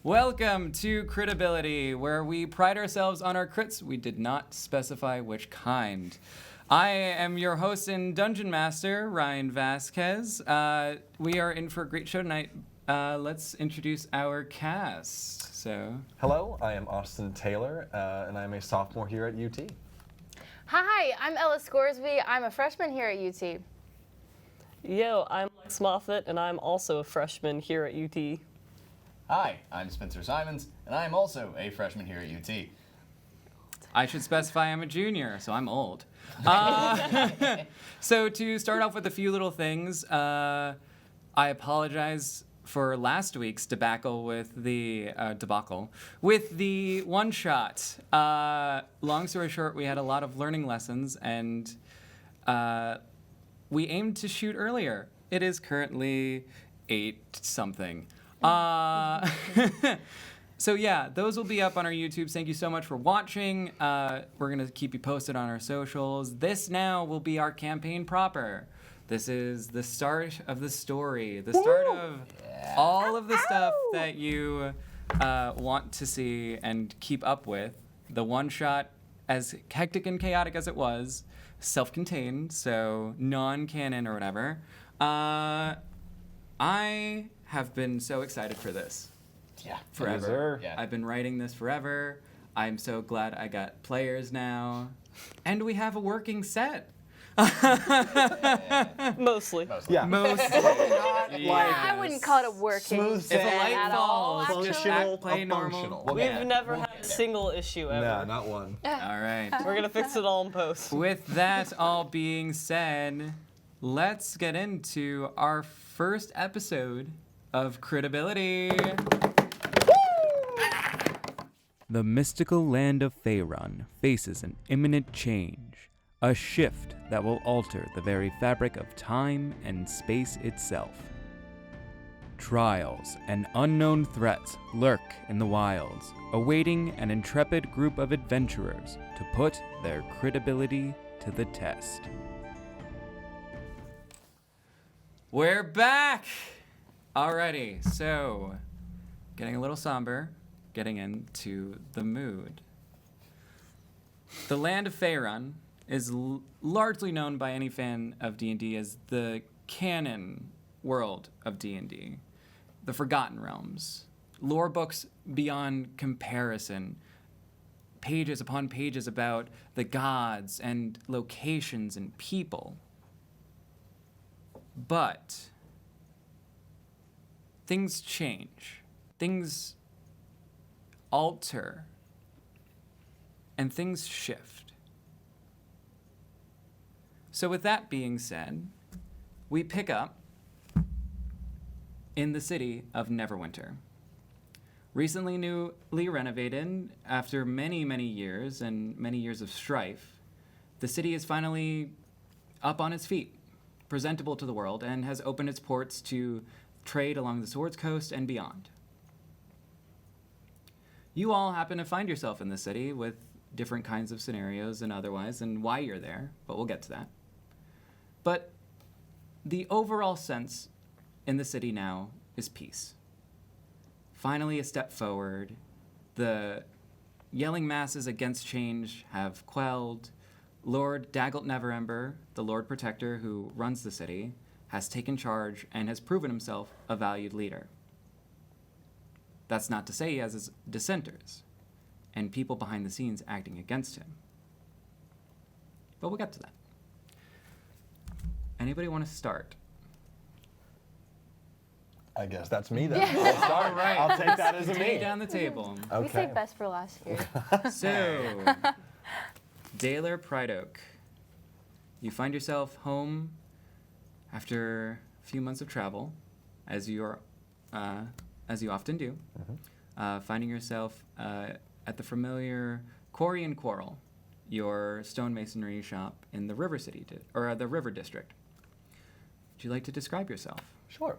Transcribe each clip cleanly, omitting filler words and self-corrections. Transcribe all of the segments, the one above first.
Welcome to Critability, where we pride ourselves on our crits. We did not specify which kind. I am your host and dungeon master, Ryan Vazquez. We are in for a great show tonight. Let's introduce our cast. Hello, I am Austin Taylor, and I'm a sophomore here at UT. Hi, I'm Ella Scoresby. I'm a freshman here at UT. Yo, I'm Lex Moffat, and I'm also a freshman here at UT. Hi, I'm Spencer Simons, and I'm also a freshman here at UT. I should specify I'm a junior, so I'm old. So to start off with a few little things, I apologize for last week's debacle with the one-shot. Long story short, we had a lot of learning lessons, and we aimed to shoot earlier. It is currently 8-something. So yeah, those will be up on our YouTube. Thank you so much for watching. We're going to keep you posted on our socials. This now will be our campaign proper. This is the start of the story, the start of all of the stuff that you want to see and keep up with. The one-shot, as hectic and chaotic as it was, self-contained, so non-canon or whatever. I have been so excited for this. Yeah. Forever. Yeah. I've been writing this forever. I'm so glad I got players now. And we have a working set. Mostly. Yeah. Mostly. I wouldn't call it a working Smooth set If a light at all, falls, just actually. act, play normal. We've never had a single issue ever. No, not one. All right. We're gonna fix it all in post. With that all being said, let's get into our first episode of Critability. The mystical land of Faerun faces an imminent change, a shift that will alter the very fabric of time and space itself. Trials and unknown threats lurk in the wilds, awaiting an intrepid group of adventurers to put their Critability to the test. We're back! Alrighty, so getting a little somber, getting into the mood. The land of Faerun is largely known by any fan of D&D as the canon world of D&D, the Forgotten Realms, lore books beyond comparison, pages upon pages about the gods and locations and people. But things change, things alter, and things shift. So with that being said, we pick up in the city of Neverwinter. Recently newly renovated, after many, many years and many years of strife, the city is finally up on its feet, presentable to the world, and has opened its ports to trade along the Swords Coast and beyond. You all happen to find yourself in the city with different kinds of scenarios and otherwise, and why you're there, but we'll get to that. But the overall sense in the city now is peace. Finally a step forward. The yelling masses against change have quelled. Lord Daggelt Neverember, the Lord Protector who runs the city, has taken charge and has proven himself a valued leader. That's not to say he has his dissenters and people behind the scenes acting against him. But we'll get to that. Anybody want to start? I guess that's me then. I'll start. All right. I'll take that as a Take me. down the table. Okay. We saved best for last year. So, Dalor Prideoak, you find yourself home after a few months of travel, as you often do. Mm-hmm. Finding yourself at the familiar Quarry and Quarrel, your stonemasonry shop in the River City, the River District. Would you like to describe yourself? Sure.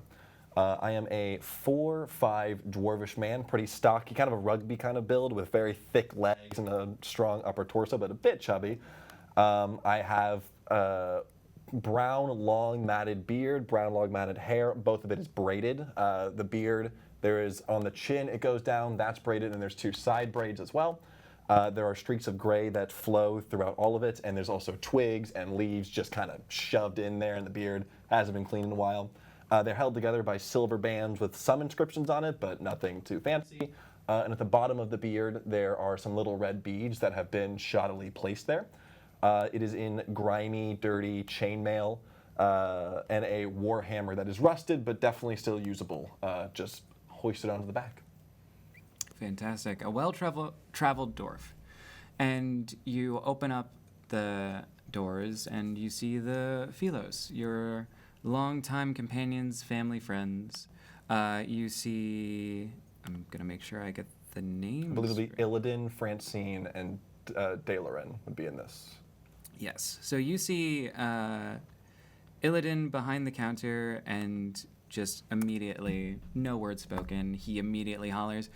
I am a 4'5" dwarvish man, pretty stocky, kind of a rugby kind of build with very thick legs and a strong upper torso, but a bit chubby. I have brown, long, matted beard, brown, long, matted hair. Both of it is braided. The beard There is on the chin, it goes down, that's braided, and there's 2 side braids as well. There are streaks of gray that flow throughout all of it, and there's also twigs and leaves just kind of shoved in there, and the beard hasn't been cleaned in a while. They're held together by silver bands with some inscriptions on it, but nothing too fancy. And at the bottom of the beard, there are some little red beads that have been shoddily placed there. It is in grimy, dirty chainmail and a war hammer that is rusted, but definitely still usable, just hoisted onto the back. Fantastic. A well-traveled dwarf. And you open up the doors and you see the Philos, your longtime companions, family, friends. You see, I'm going to make sure I get the names. I believe it'll be Illidan, Francine, and Dalorin would be in this. Yes. So you see Illidan behind the counter and just immediately, no word spoken, he immediately hollers,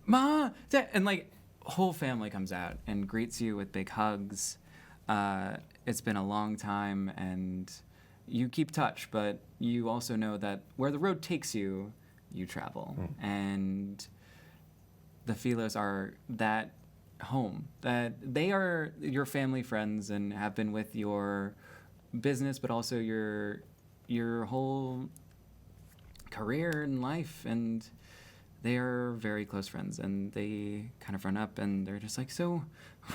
"Ma!" And like, whole family comes out and greets you with big hugs. It's been a long time and you keep touch, but you also know that where the road takes you, you travel. And the Philos are that home, that they are your family friends and have been with your business, but also your whole career and life, and they are very close friends, and they kind of run up and they're just like, "So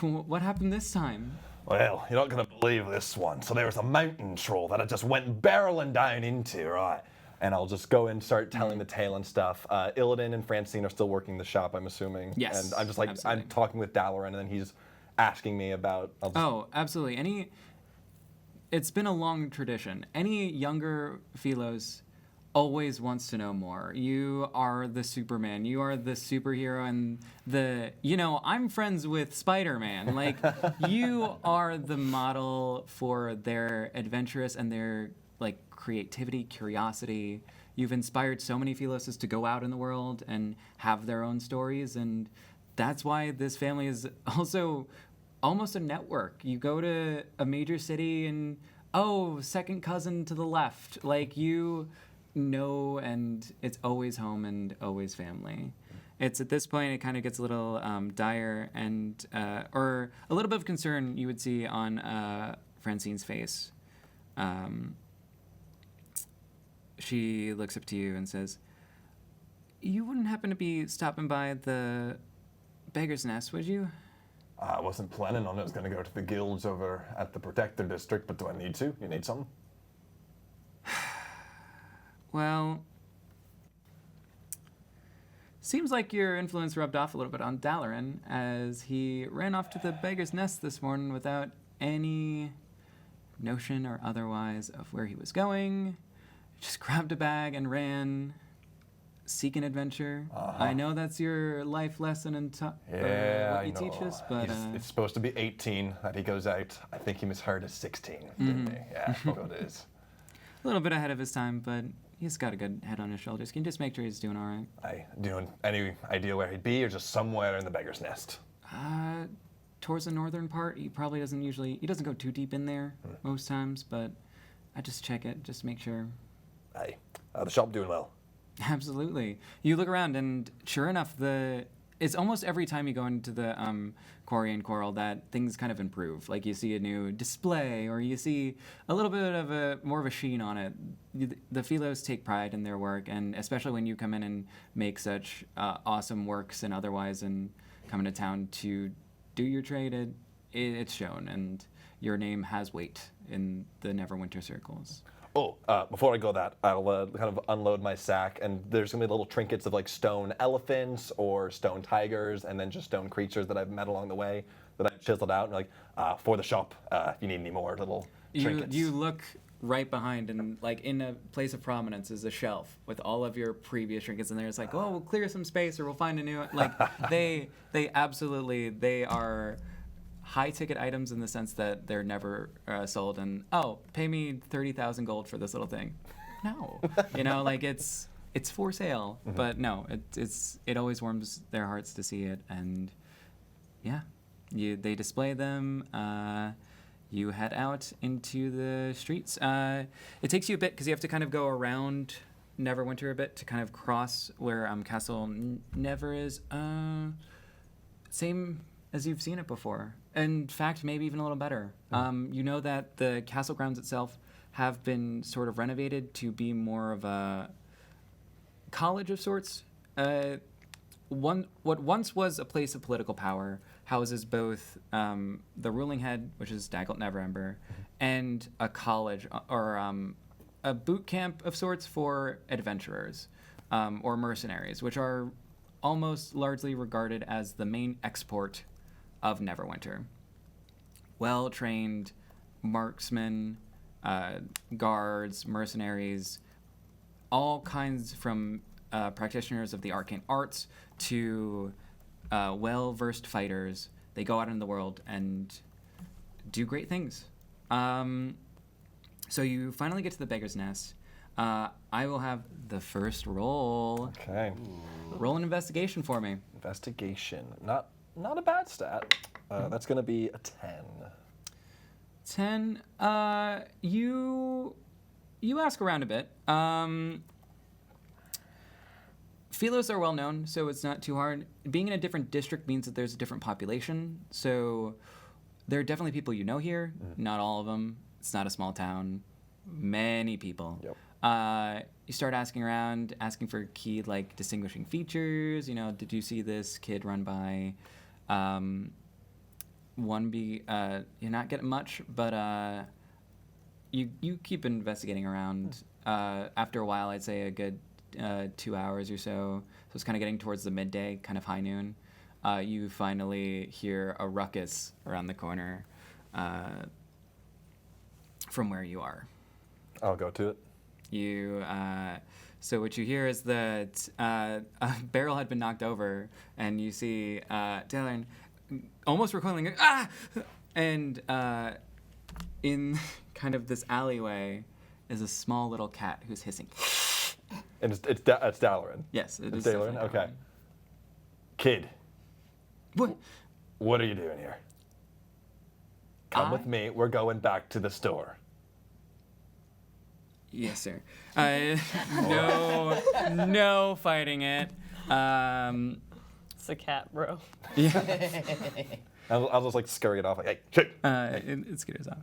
what happened this time?" Well, you're not going to believe this one. So there was a mountain troll that I just went barreling down into, right? And I'll just go and start telling the tale and stuff. Illidan and Francine are still working the shop, I'm assuming. Yes, And I'm just like, absolutely. I'm talking with Dalor, and then he's asking me about... Oh, absolutely. It's been a long tradition. Any younger Philos always wants to know more. You are the Superman. You are the superhero, and I'm friends with Spider-Man. Like, you are the model for their adventurous and their, like, creativity, curiosity. You've inspired so many Philoses to go out in the world and have their own stories, and that's why this family is also almost a network. You go to a major city and, second cousin to the left. Like, you know, and it's always home and always family. It's at this point, it kind of gets a little dire and, or a little bit of concern you would see on Francine's face. She looks up to you and says, "You wouldn't happen to be stopping by the Beggar's Nest, would you?" I wasn't planning on it. I was going to go to the guilds over at the Protector District, but do I need to? You need something? Well, seems like your influence rubbed off a little bit on Dalorin, as he ran off to the Beggar's Nest this morning without any notion or otherwise of where he was going. Just grabbed a bag and ran, seeking adventure. I know that's your life lesson and what you teach us, but... It's supposed to be 18 that he goes out. I think he misheard as 16, didn't he? Yeah, that's what it is. A little bit ahead of his time, but he's got a good head on his shoulders. Can you just make sure he's doing all right? Do you have any idea where he'd be, or just somewhere in the Beggar's Nest? Towards the northern part. He probably he doesn't go too deep in there most times, but I just check it, just to make sure. Aye. The shop doing well. Absolutely. You look around, and sure enough, it's almost every time you go into the quarry and coral that things kind of improve. Like, you see a new display, or you see a little bit of more of a sheen on it. The Philos take pride in their work, and especially when you come in and make such awesome works and otherwise, and come into town to do your trade, it's shown, and your name has weight in the Neverwinter circles. Oh, before I go I'll kind of unload my sack, and there's going to be little trinkets of like stone elephants or stone tigers, and then just stone creatures that I've met along the way that I've chiseled out, and like, for the shop, if you need any more little trinkets. You look right behind, and like in a place of prominence is a shelf with all of your previous trinkets in there. It's like, we'll clear some space, or we'll find a new, like, they are high-ticket items in the sense that they're never sold, and pay me 30,000 gold for this little thing. No, like it's for sale, but no, it always warms their hearts to see it, and yeah, they display them. You head out into the streets. It takes you a bit because you have to kind of go around Neverwinter a bit to kind of cross where Castle Never is. Same as you've seen it before. In fact, maybe even a little better. You know that the castle grounds itself have been sort of renovated to be more of a college of sorts. What once was a place of political power houses both the ruling head, which is Daggelt Neverember, and a college or a boot camp of sorts for adventurers or mercenaries, which are almost largely regarded as the main export of Neverwinter. Well-trained marksmen, guards, mercenaries, all kinds from practitioners of the arcane arts to well-versed fighters. They go out in the world and do great things. So you finally get to the Beggar's Nest. I will have the first roll. Okay. Roll an investigation for me. Investigation. Not a bad stat. That's going to be a 10. 10. You ask around a bit. Philos are well known, so it's not too hard. Being in a different district means that there's a different population, so there are definitely people you know here. Not all of them. It's not a small town. Many people. Yep. You start asking around, asking for key distinguishing features. You know, did you see this kid run by? You're not getting much, but you keep investigating around. After a while, I'd say a good 2 hours or so. So it's kind of getting towards the midday, kind of high noon. You finally hear a ruckus around the corner from where you are. I'll go to it. So what you hear is that a barrel had been knocked over, and you see Dalor almost recoiling, and in kind of this alleyway is a small little cat who's hissing. And it's Daloran. Yes, it is. Daloran. Okay. Kid, What? what are you doing here? Come with me. We're going back to the store. Yes, sir. No fighting it. It's a cat, bro. Yeah. I'll just scurry it off hey, shit. It scares off.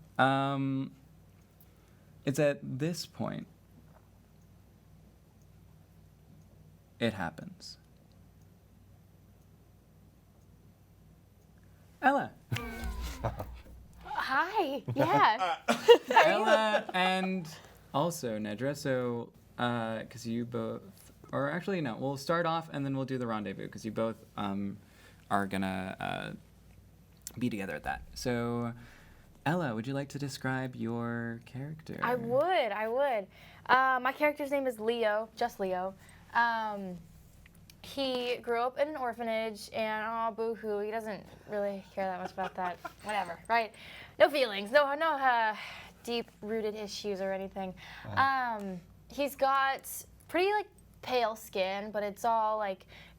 It's at this point it happens. Ella. Hi. Yeah. Ella and also Nedra. So, because you both, or actually no, we'll start off and then we'll do the rendezvous because you both are gonna be together at that. So, Ella, would you like to describe your character? I would. My character's name is Leo, just Leo. He grew up in an orphanage, and oh, boo-hoo, he doesn't really care that much about that. Whatever, right? No feelings, no deep-rooted issues or anything. He's got pretty pale skin, but it's all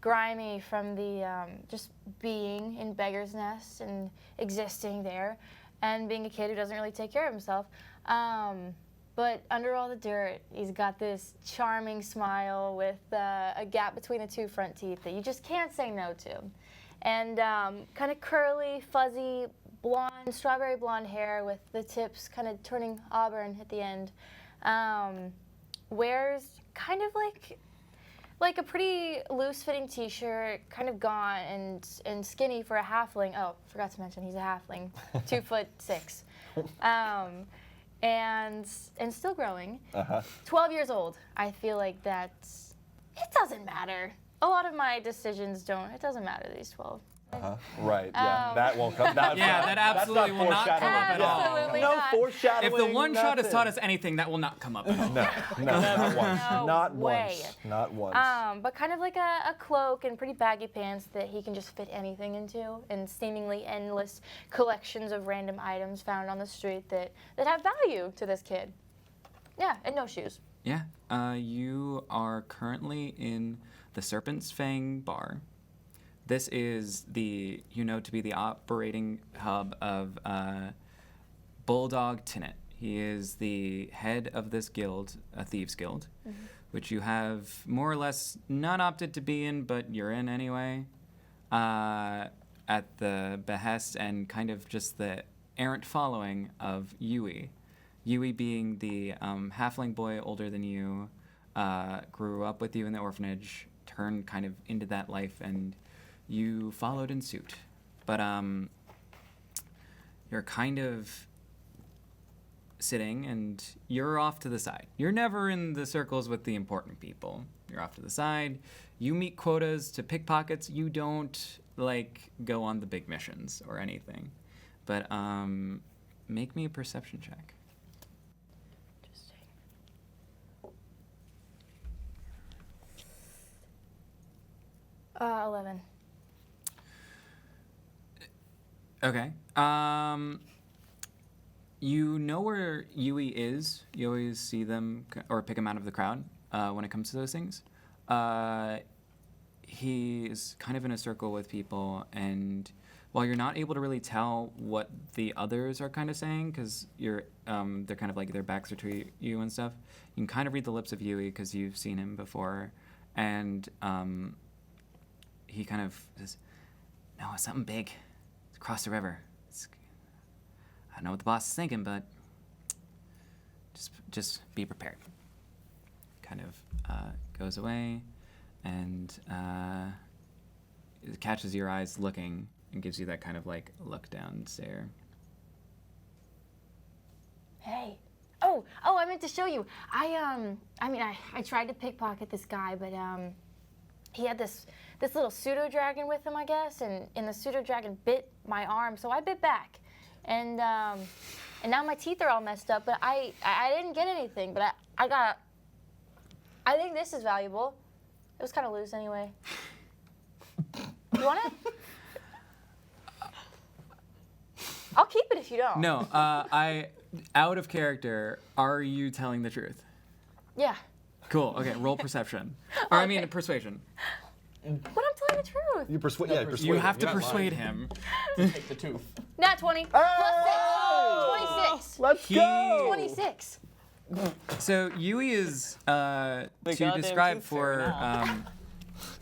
grimy from the just being in Beggar's Nest and existing there, and being a kid who doesn't really take care of himself. But under all the dirt, he's got this charming smile with a gap between the two front teeth that you just can't say no to. And kind of curly, fuzzy, blonde, strawberry blonde hair with the tips kind of turning auburn at the end. Wears kind of like a pretty loose-fitting t-shirt, kind of gaunt and skinny for a halfling. Oh, forgot to mention he's a halfling, 2'6". And still growing. 12 years old. I feel like it doesn't matter. A lot of my decisions don't. It doesn't matter that he's 12. Right. Yeah. That won't come. That absolutely will not come up at all. Absolutely No not. foreshadowing. If the one shot has nothing. taught us anything, that will not come up at all. No, not once. No Not way. once. Not once. But kind of like a cloak and pretty baggy pants that he can just fit anything into, and seemingly endless collections of random items found on the street that have value to this kid. Yeah, and no shoes. Yeah. You are currently in the Serpent's Fang bar. This is to be the operating hub of Bulldog Tinnit. He is the head of this guild, a thieves guild, which you have more or less not opted to be in, but you're in anyway, at the behest and kind of just the errant following of Yui. Yui being the halfling boy older than you, grew up with you in the orphanage, turned kind of into that life, and you followed in suit. But you're kind of sitting and you're off to the side. You're never in the circles with the important people. You're off to the side. You meet quotas to pickpockets. You don't go on the big missions or anything. But make me a perception check. Interesting. Uh, 11. Okay. You know where Yui is. You always see them or pick him out of the crowd when it comes to those things. He's kind of in a circle with people, and while you're not able to really tell what the others are kind of saying, because they're kind of their backs are to you and stuff, you can kind of read the lips of Yui because you've seen him before, and he kind of says, "No, it's something big. It's across the river. I don't know what the boss is thinking, but just be prepared." Kind of goes away and it catches your eyes looking and gives you that kind of look down stare. Hey. Oh, I meant to show you. I tried to pickpocket this guy, but he had this little pseudo dragon with him, I guess, and the pseudo dragon bit my arm, so I bit back. And now my teeth are all messed up, but I didn't get anything, but I think this is valuable. It was kind of loose anyway. You want it? I'll keep it if you don't. No, out of character, are you telling the truth? Yeah. Cool, okay, roll perception. Or I mean persuasion. But I'm telling the truth. You persuade. Yeah, persuade. You have him. to You're not persuade lying. him. Take the tooth. Nat 20. Plus 6. 26. Let's go. 26. So Yui is to goddamn describe tooth for fairy now.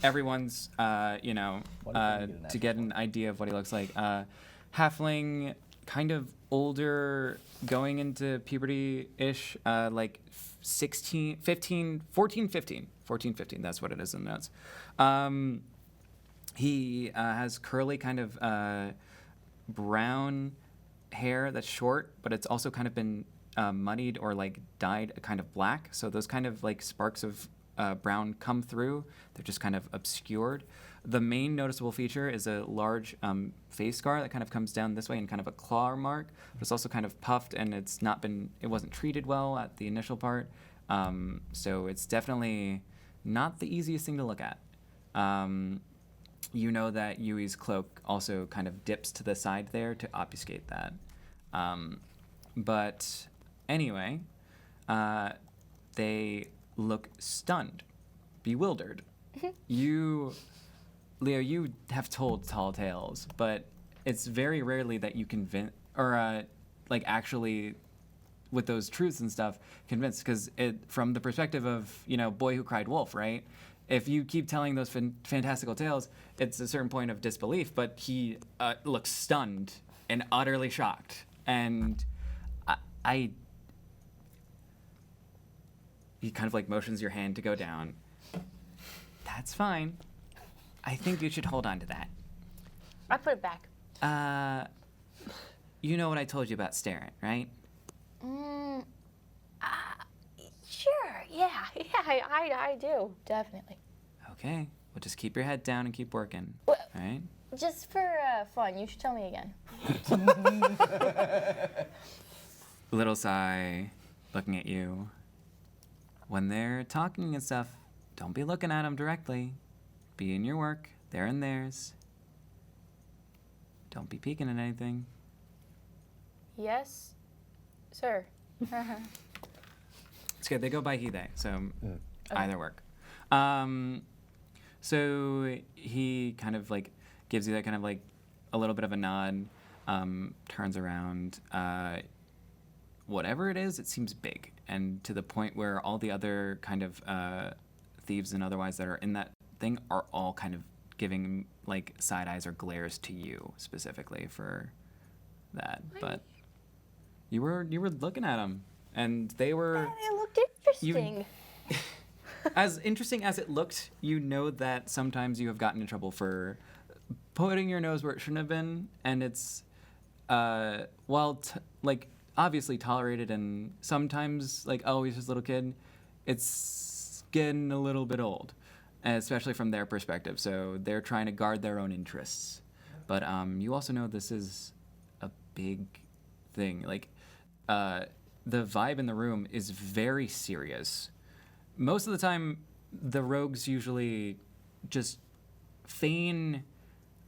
everyone's to get an idea of what he looks like. Halfling, kind of older, going into puberty-ish, 14, 15. That's what it is in the notes. He has curly kind of brown hair that's short, but it's also kind of been muddied or dyed a kind of black. So those kind of sparks of brown come through. They're just kind of obscured. The main noticeable feature is a large face scar that kind of comes down this way and kind of a claw mark, but it's also kind of puffed and it wasn't treated well at the initial part. So it's definitely not the easiest thing to look at. You know that Yui's cloak also kind of dips to the side there to obfuscate that. But anyway, they look stunned, bewildered. Leo, you have told tall tales, but it's very rarely that you convince, or actually with those truths and stuff, convinced, because from the perspective of, boy who cried wolf, right? If you keep telling those fantastical tales, it's a certain point of disbelief, but he looks stunned and utterly shocked. And he kind of motions your hand to go down. That's fine. I think you should hold on to that. I put it back. You know what I told you about staring, right? Sure. Yeah. I do. Definitely. Okay. Well, just keep your head down and keep working. Well, all right? Just for fun, you should tell me again. Little sigh, looking at you. When they're talking and stuff, don't be looking at them directly. Be in your work. They're in theirs. Don't be peeking at anything. Yes, sir. It's good. They go by he, they, so either work. So he kind of gives you that kind of a little bit of a nod, turns around. Whatever it is, it seems big. and to the point where all the other kind of thieves and otherwise that are in that thing are all kind of giving like side eyes or glares to you specifically for that. But you were looking at them, and they were. It looked interesting. As interesting as it looked, you know that sometimes you have gotten in trouble for putting your nose where it shouldn't have been, and it's like obviously tolerated, and sometimes like oh he's just a little kid, it's getting a little bit old, especially from their perspective. So they're trying to guard their own interests, but you also know this is a big thing. Like the vibe in the room is very serious. Most of the time, the rogues usually just feign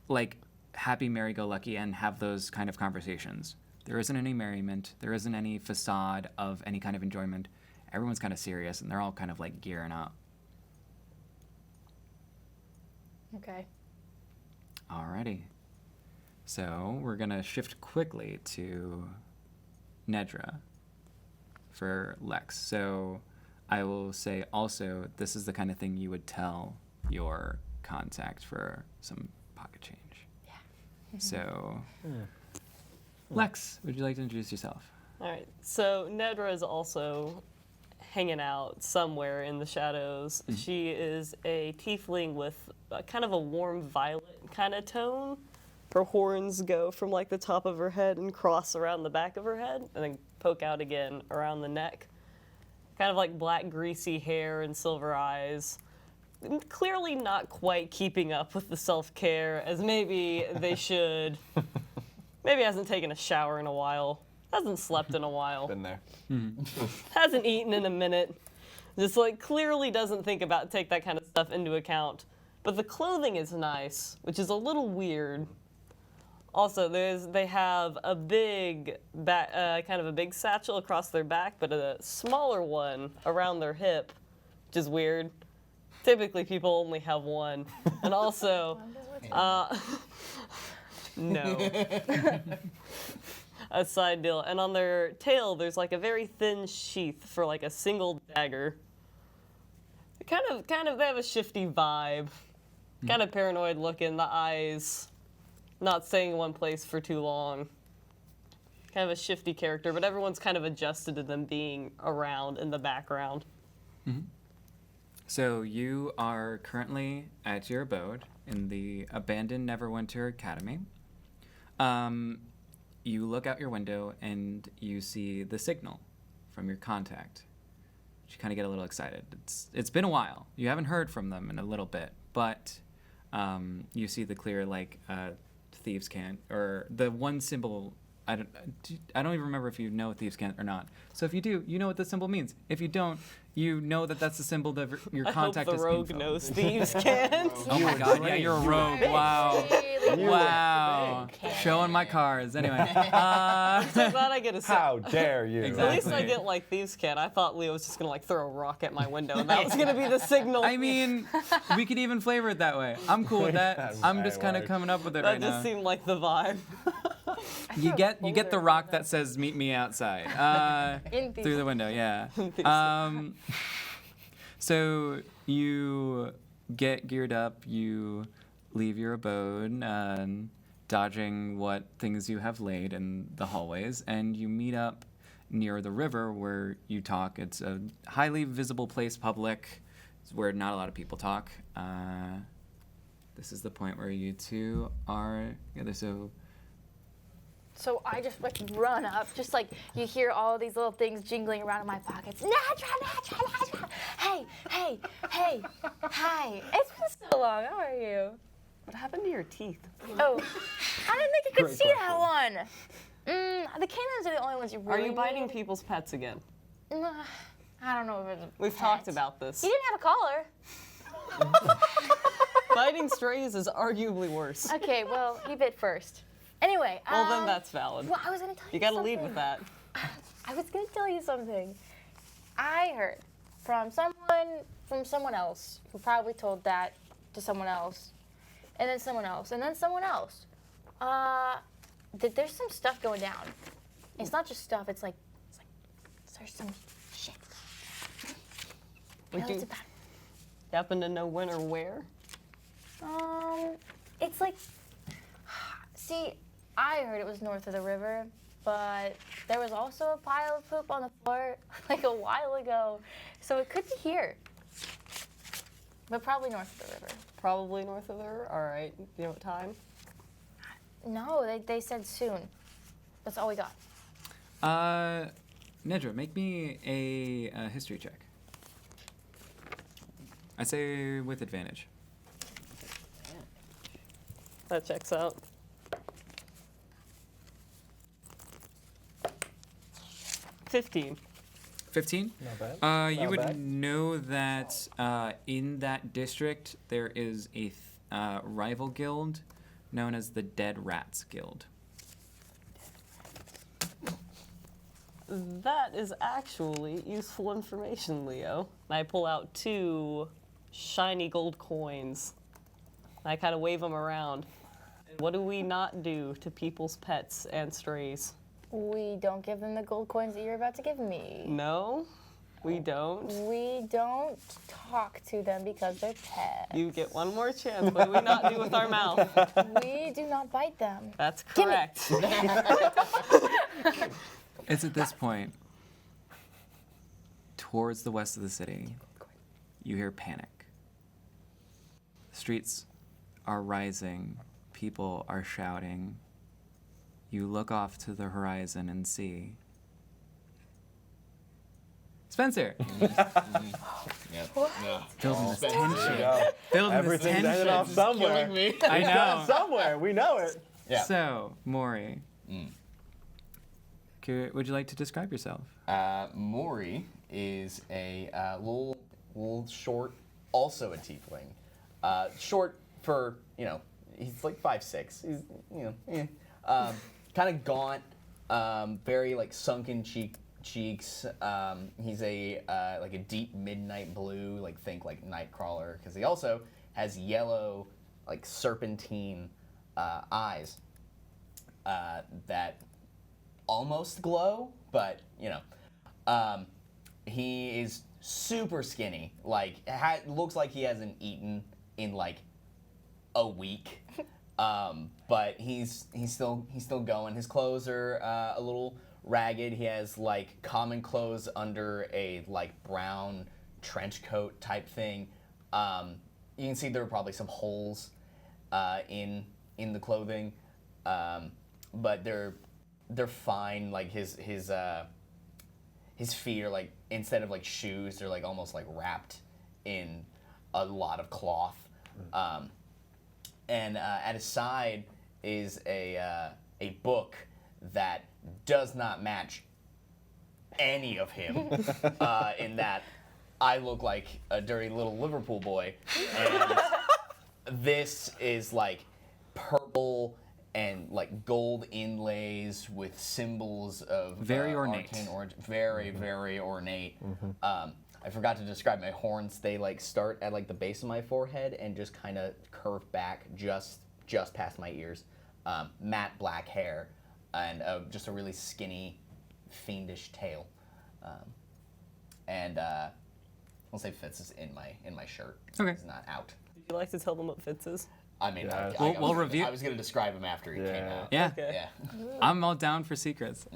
like happy, merry-go-lucky and have those kind of conversations. There isn't any merriment. There isn't any facade of any kind of enjoyment. Everyone's kind of serious, and they're all kind of like gearing up. Okay. Alrighty. So we're going to shift quickly to Nedra for Lex. So I will say also, this is the kind of thing you would tell your contact for some pocket change. Yeah. So, Lex, would you like to introduce yourself? All right. So Nedra is also hanging out somewhere in the shadows. Mm-hmm. She is a tiefling with kind of a warm violet kind of tone. Her horns go from like the top of her head and cross around the back of her head and then poke out again around the neck. Kind of like black greasy hair and silver eyes. Clearly not quite keeping up with the self-care as maybe they should. Maybe hasn't taken a shower in a while. Hasn't slept in a while. Been there. Hasn't eaten in a minute. Just like clearly doesn't take that kind of stuff into account. But the clothing is nice, which is a little weird. Also, they have a big kind of a big satchel across their back, but a smaller one around their hip, which is weird. Typically, people only have one. And also, no. A side deal. And on their tail, there's like a very thin sheath for like a single dagger. Kind of, they have a shifty vibe. Kind of paranoid looking, the eyes. Not staying in one place for too long. Kind of a shifty character, but everyone's kind of adjusted to them being around in the background. Mm-hmm. So you are currently at your abode in the abandoned Neverwinter Academy. You look out your window and you see the signal from your contact. You kind of get a little excited. It's been a while. You haven't heard from them in a little bit, but you see the clear thieves' cant, or the one symbol. I don't even remember if you know what thieves' cant or not. So if you do, you know what the symbol means. If you don't, you know that that's the symbol that your contact I hope the rogue knows thieves' cant. Oh my god, yeah, you're a rogue. Wow. Wow. Showing my cards. Anyway. I'm so glad I get a How dare you? Exactly. At least I get like thieves' cant. I thought Leo was just gonna like throw a rock at my window, and that was gonna be the signal. I mean, we could even flavor it that way. I'm cool with that. That I'm just kind of works. um, coming up with it that right just now. seemed like the vibe. You get the rock that says "Meet me outside" In through the window. Yeah. So you get geared up. You leave your abode, dodging what things you have laid in the hallways, and you meet up near the river where you talk. It's a highly visible place, public. It's where not a lot of people talk. This is the point where you two are together. So I just like run up, just like you hear all these little things jingling around in my pockets. Nedra! Hey! Hi! It's been so long. How are you? What happened to your teeth? Oh, I didn't think you could Great see question. that one. The canines are the only ones you Are really you biting need. people's pets again? I don't know if it's a We've pet. talked about this. You didn't have a collar. Biting strays is arguably worse. Okay, well, he bit first. Anyway. Well, then that's valid. Well, I was gonna tell you. You gotta something. lead with that. I was gonna tell you something. I heard from someone else who probably told that to someone else, and then someone else, and then someone else. That there's some stuff going down. It's not just stuff. It's like there's some shit Would you It's happen to know when or where? it's like, see, I heard it was north of the river, but there was also a pile of poop on the floor like a while ago, so it could be here, but probably north of the river. Probably north of there. All right. You know what time? No, they said soon. That's all we got. Nedra, make me a history check. I say with advantage. That checks out. 15. 15? Not bad. You Not would bad. know that in that district there is a rival guild known as the Dead Rats Guild. That is actually useful information, Leo. And I pull out 2 shiny gold coins. I kind of wave them around. What do we not do to people's pets and strays? We don't give them the gold coins that you're about to give me. No, we don't. We don't talk to them because they're pets. You get one more chance. What do we not do with our mouth? We do not bite them. That's Give me- correct. It's at this point, towards the west of the city, you hear panic. The streets are rising, people are shouting. You look off to the horizon and see Spencer. Yep. Building this Spencer. tension. Yeah. Building this Everything's tension. ended off somewhere. Killing me. I know. Somewhere, we know it. Yeah. So, Mori, would you like to describe yourself? Mori is a little short, also a tiefling. Short for, he's like 5'6". He's, kind of gaunt, very like sunken cheeks. He's like a deep midnight blue, like think like Nightcrawler, because he also has yellow, like serpentine eyes that almost glow, but he is super skinny. Like looks like he hasn't eaten in like a week. But he's still going. His clothes are a little ragged. He has like common clothes under a like brown trench coat type thing. You can see there are probably some holes in the clothing, but they're fine. Like his feet are like, instead of like shoes, they're like almost like wrapped in a lot of cloth. And at his side is a book that does not match any of him. In that I look like a dirty little Liverpool boy, and this is like purple and like gold inlays with symbols of Very ornate. arcane origin. Very ornate. I forgot to describe my horns. They like start at like the base of my forehead and just kind of curve back just past my ears. Matte black hair and just a really skinny, fiendish tail. And I'll say Fitz is in my shirt. Okay. He's not out. Would you like to tell them what Fitz is? I mean, Yeah. We'll review- I was gonna describe him after he came Yeah. out. Yeah. Okay. Yeah. I'm all down for secrets.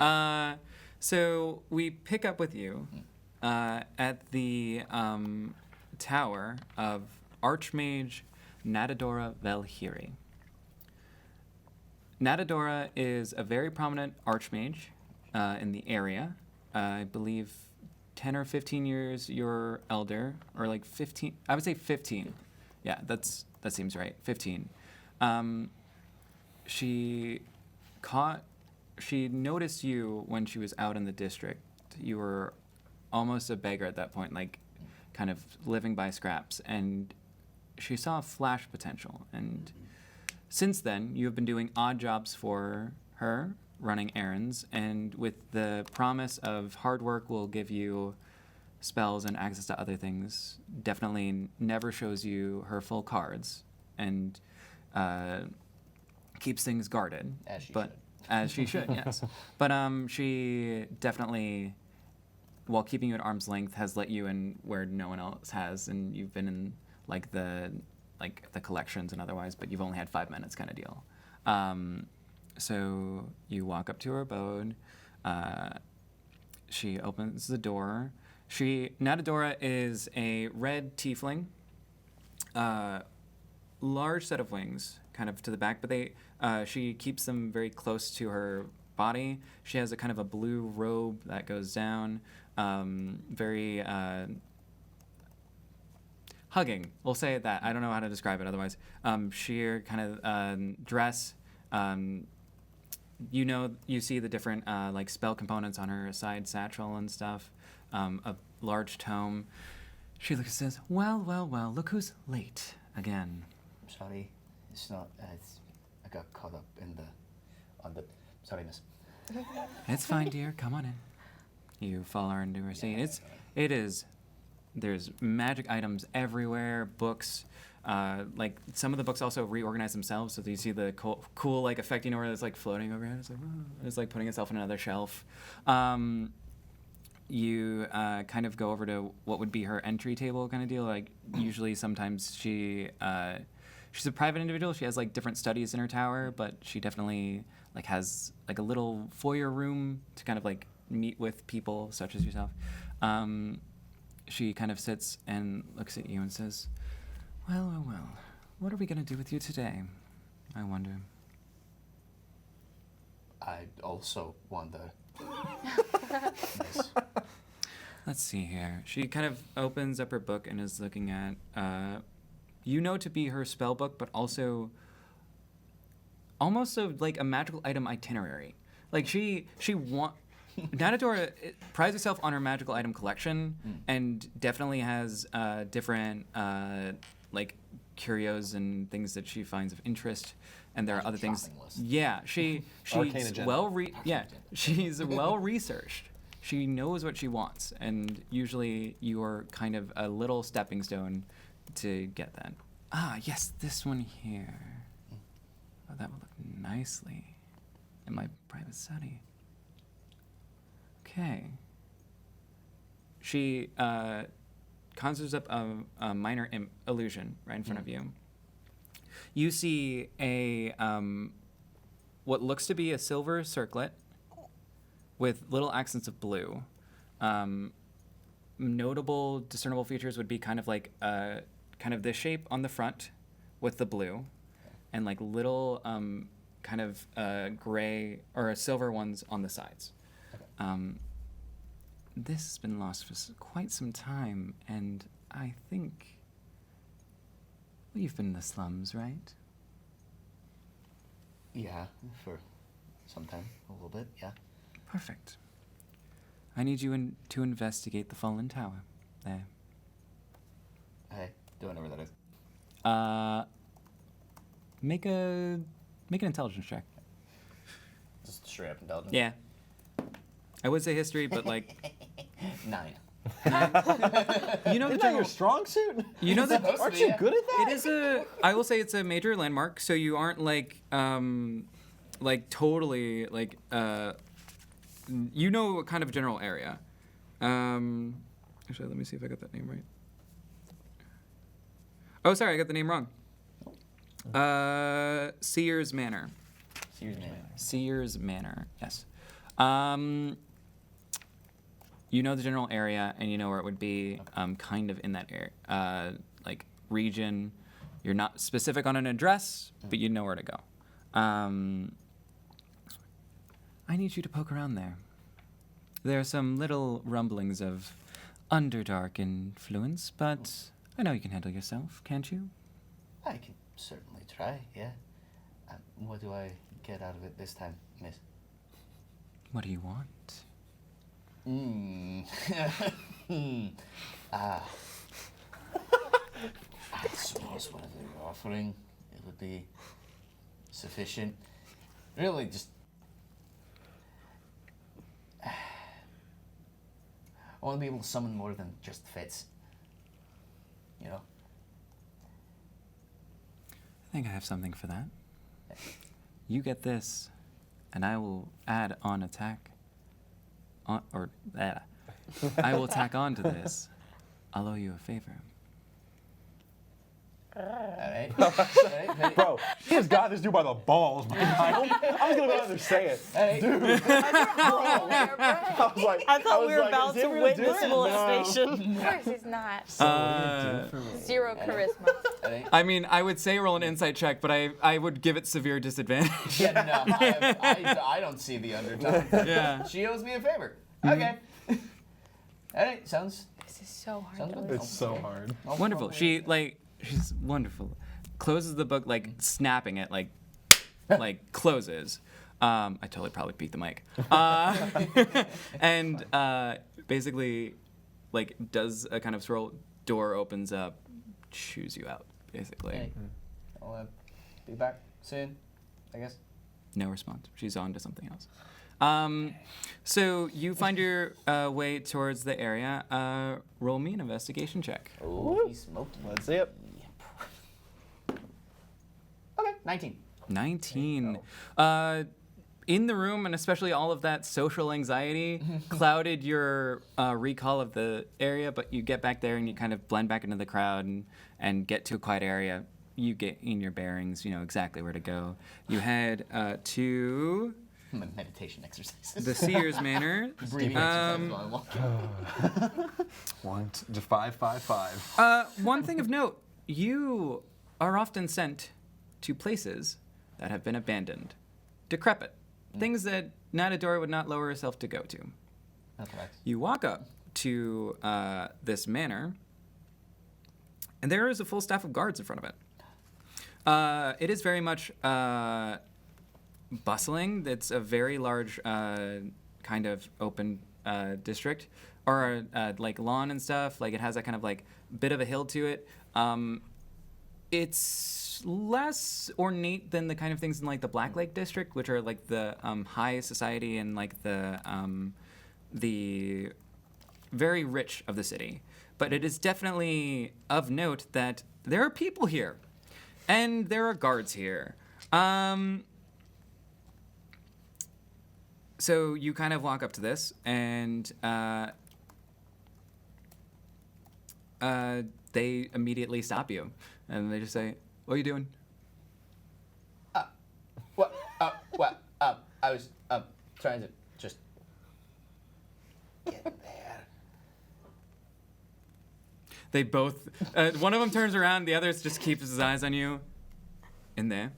So we pick up with you at the tower of Archmage Natadora Velhiri. Natadora is a very prominent Archmage in the area. I believe 10 or 15 years your elder, or like 15. I would say 15. Yeah, that seems right. 15. She noticed you when she was out in the district. You were almost a beggar at that point, like kind of living by scraps, and she saw a flash potential. And since then, you have been doing odd jobs for her, running errands, and with the promise of hard work will give you spells and access to other things, definitely never shows you her full cards, and keeps things guarded. As she but should. As she should, yes. But she definitely while keeping you at arm's length, has let you in where no one else has, and you've been in like the collections and otherwise, but you've only had 5 minutes kind of deal. So you walk up to her abode. She opens the door. Natadora is a red tiefling, large set of wings, kind of to the back, but she keeps them very close to her body. She has a kind of a blue robe that goes down, very hugging. We'll say that. I don't know how to describe it otherwise. Sheer kind of dress. You see the different like spell components on her side satchel and stuff. A large tome. She looks and says, "Well, well, well. Look who's late again." Sorry, it's not. I got caught up on the. Sorry, miss. It's fine, dear. Come on in. You follow her into her seat. It is. There's magic items everywhere. Books. Like some of the books also reorganize themselves, so you see the cool like effect, where it's like floating overhead. It's like, it's like putting itself on another shelf. You kind of go over to what would be her entry table kind of deal. Like usually, sometimes she's a private individual. She has like different studies in her tower, but she definitely like has like a little foyer room to kind of like meet with people such as yourself. She kind of sits and looks at you and says, "Well, well, well, what are we going to do with you today, I wonder?" I also wonder. Miss. Let's see here. She kind of opens up her book and is looking at, to be her spell book, but also almost like a magical item itinerary. Like Natadora prides herself on her magical item collection and definitely has different like curios and things that she finds of interest, and there are other things. List. Yeah, she's Arcana she's well researched. She knows what she wants, and usually you are kind of a little stepping stone to get that. Ah, yes, this one here. Oh, that would look nicely in my private study. Okay. She conjures up a minor illusion right in front of you. You see a what looks to be a silver circlet with little accents of blue. Notable, discernible features would be kind of like kind of this shape on the front with the blue, and like little kind of gray or silver ones on the sides. This has been lost for quite some time, and I think you've been in the slums, right? Yeah, for some time, a little bit, yeah. Perfect. I need you to investigate the fallen tower. There. Hey, do I know where that is? Make an intelligence check. Just straight up intelligence. Yeah. I would say history, but like 9. you know the Isn't that general. your strong suit? You know that. Supposed to Aren't be, you yeah. good at that? It is I will say it's a major landmark, so you aren't like totally like you know what kind of general area. Actually, let me see if I got that name right. Oh, sorry, I got the name wrong. Sears Manor. Sears Manor, yes. You know the general area, and you know where it would be, kind of in that area, like region. You're not specific on an address, but you know where to go. I need you to poke around there. There are some little rumblings of Underdark influence, but I know you can handle yourself, can't you? I can certainly try, yeah. What do I get out of it this time, miss? What do you want? I suppose whatever you're offering, it would be sufficient. Really, just I want to be able to summon more than just fits. You know? I think I have something for that. You get this, and I will add on attack. I will tack on to this. I'll owe you a favor. All right. Bro, he has got this dude by the balls, my guy. I was gonna go out there say it. Hey. Dude. I was like, I thought we were like, about is he to gonna witness do it? molestation. Of course he's not. So what do you do for me? Zero charisma. Hey. I mean, I would say roll an insight check, but I would give it severe disadvantage. Yeah, no, I don't see the undertone. Yeah. She owes me a favor. Okay. All right, sounds This is so hard Sounds to good. listen. It's so hard. Wonderful. She's wonderful. Closes the book, like snapping it, like closes. I totally probably beat the mic. And basically, like does a kind of swirl. Door opens up, chews you out. Basically, Hey. I'll be back soon, I guess. no response. She's on to something else. So you find your way towards the area. Roll me an investigation check. Oh, he smoked me. Let's see it. Okay, 19. 19. In the room, and especially all of that social anxiety, clouded your recall of the area, but you get back there and you kind of blend back into the crowd and get to a quiet area. You get in your bearings, you know exactly where to go. You head to My meditation exercises. the Seer's Manor. Breathing exercises while I'm walking. Just 5. One thing of note, you are often sent to places that have been abandoned, decrepit, things that Natadora would not lower herself to go to. That's right. You walk up to this manor, and there is a full staff of guards in front of it. It is very much bustling. It's a very large kind of open district, or like lawn and stuff. Like it has that kind of like bit of a hill to it. It's less ornate than the kind of things in like the Black Lake district, which are like the high society and like the very rich of the city. But it is definitely of note that there are people here, and there are guards here. So you kind of walk up to this, and they immediately stop you, and they just say, "What are you doing?" What? I was trying to just get there. They both. One of them turns around, the other just keeps his eyes on you. In there.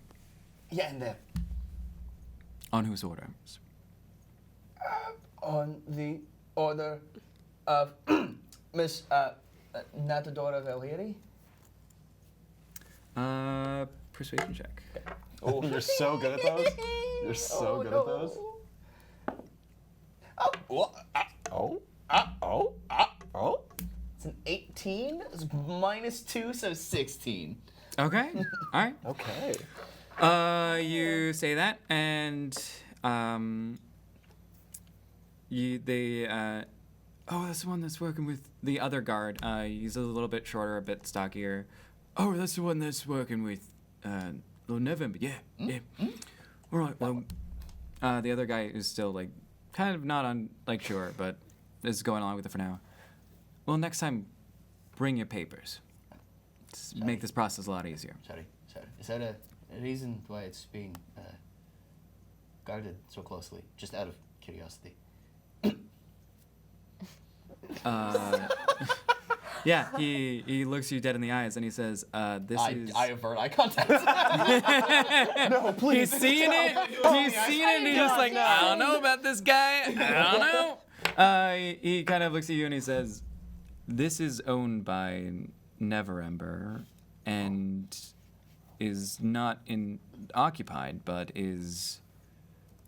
Yeah, in there. On whose orders? On the order of Miss Natadora Valhiri. Persuasion check. Oh, You're so good at those. You're so good at those. Oh. It's an 18. It's -2, so 16. Okay. All right. Okay. You say that, and oh, that's the one that's working with the other guard. He's a little bit shorter, a bit stockier. Oh, that's the one that's working with Lord Neverwinter. Yeah. All right. Well, the other guy is still like kind of not on like sure, but is going along with it for now. Well, next time, bring your papers. Make this process a lot easier. Sorry. Is that a reason why it's being guarded so closely? Just out of curiosity. Yeah, he looks you dead in the eyes and he says, "This is." I avert eye contact. No, please. He's seeing it. He's seeing it, and he's just like, "I don't know about this guy. I don't know." He kind of looks at you and he says, "This is owned by Neverember, and is not occupied, but is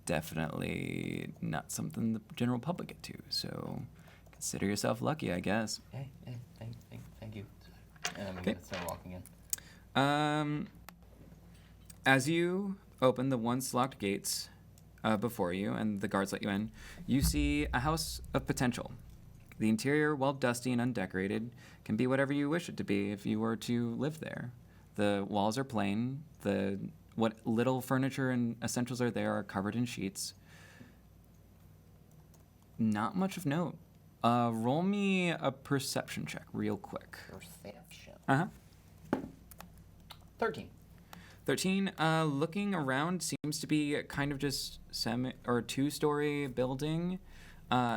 definitely not something the general public get to. So consider yourself lucky, I guess." Hey, thank you. And I'm Okay. gonna start walking in. As you open the once locked gates before you, and the guards let you in, you see a house of potential. The interior, while dusty and undecorated, can be whatever you wish it to be if you were to live there. The walls are plain. What little furniture and essentials are there are covered in sheets. Not much of note. Roll me a perception check real quick. Perception. Uh-huh. 13. 13, looking around, seems to be kind of just two-story building.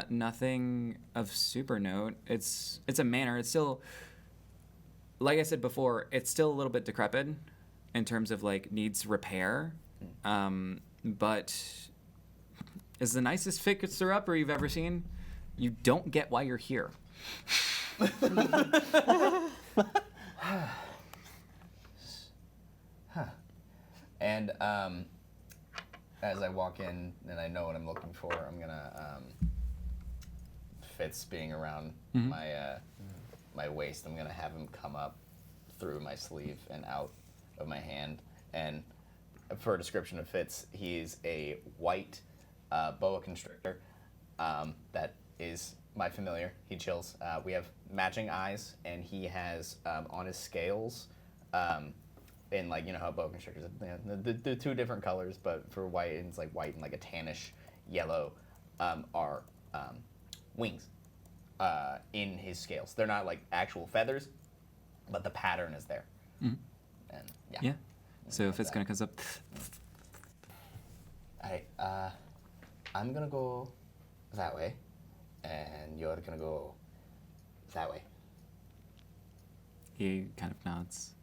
Nothing of super note. It's a manor. It's still, like I said before, it's still a little bit decrepit in terms of like needs repair. But is the nicest fixer-upper you've ever seen. You don't get why you're here. And as I walk in and I know what I'm looking for, I'm gonna Fitz being around my my waist. I'm gonna have him come up through my sleeve and out of my hand. And for a description of Fitz, he's a white boa constrictor that is my familiar. He chills. We have matching eyes, and he has on his scales. In like, you know how boa constrictors, the two different colors, but for white, it's like white and like a tannish yellow, are wings in his scales. They're not like actual feathers, but the pattern is there. And yeah. Yeah. So if it's gonna comes up. Alright, I'm gonna go that way, and you're gonna go that way. He kind of nods,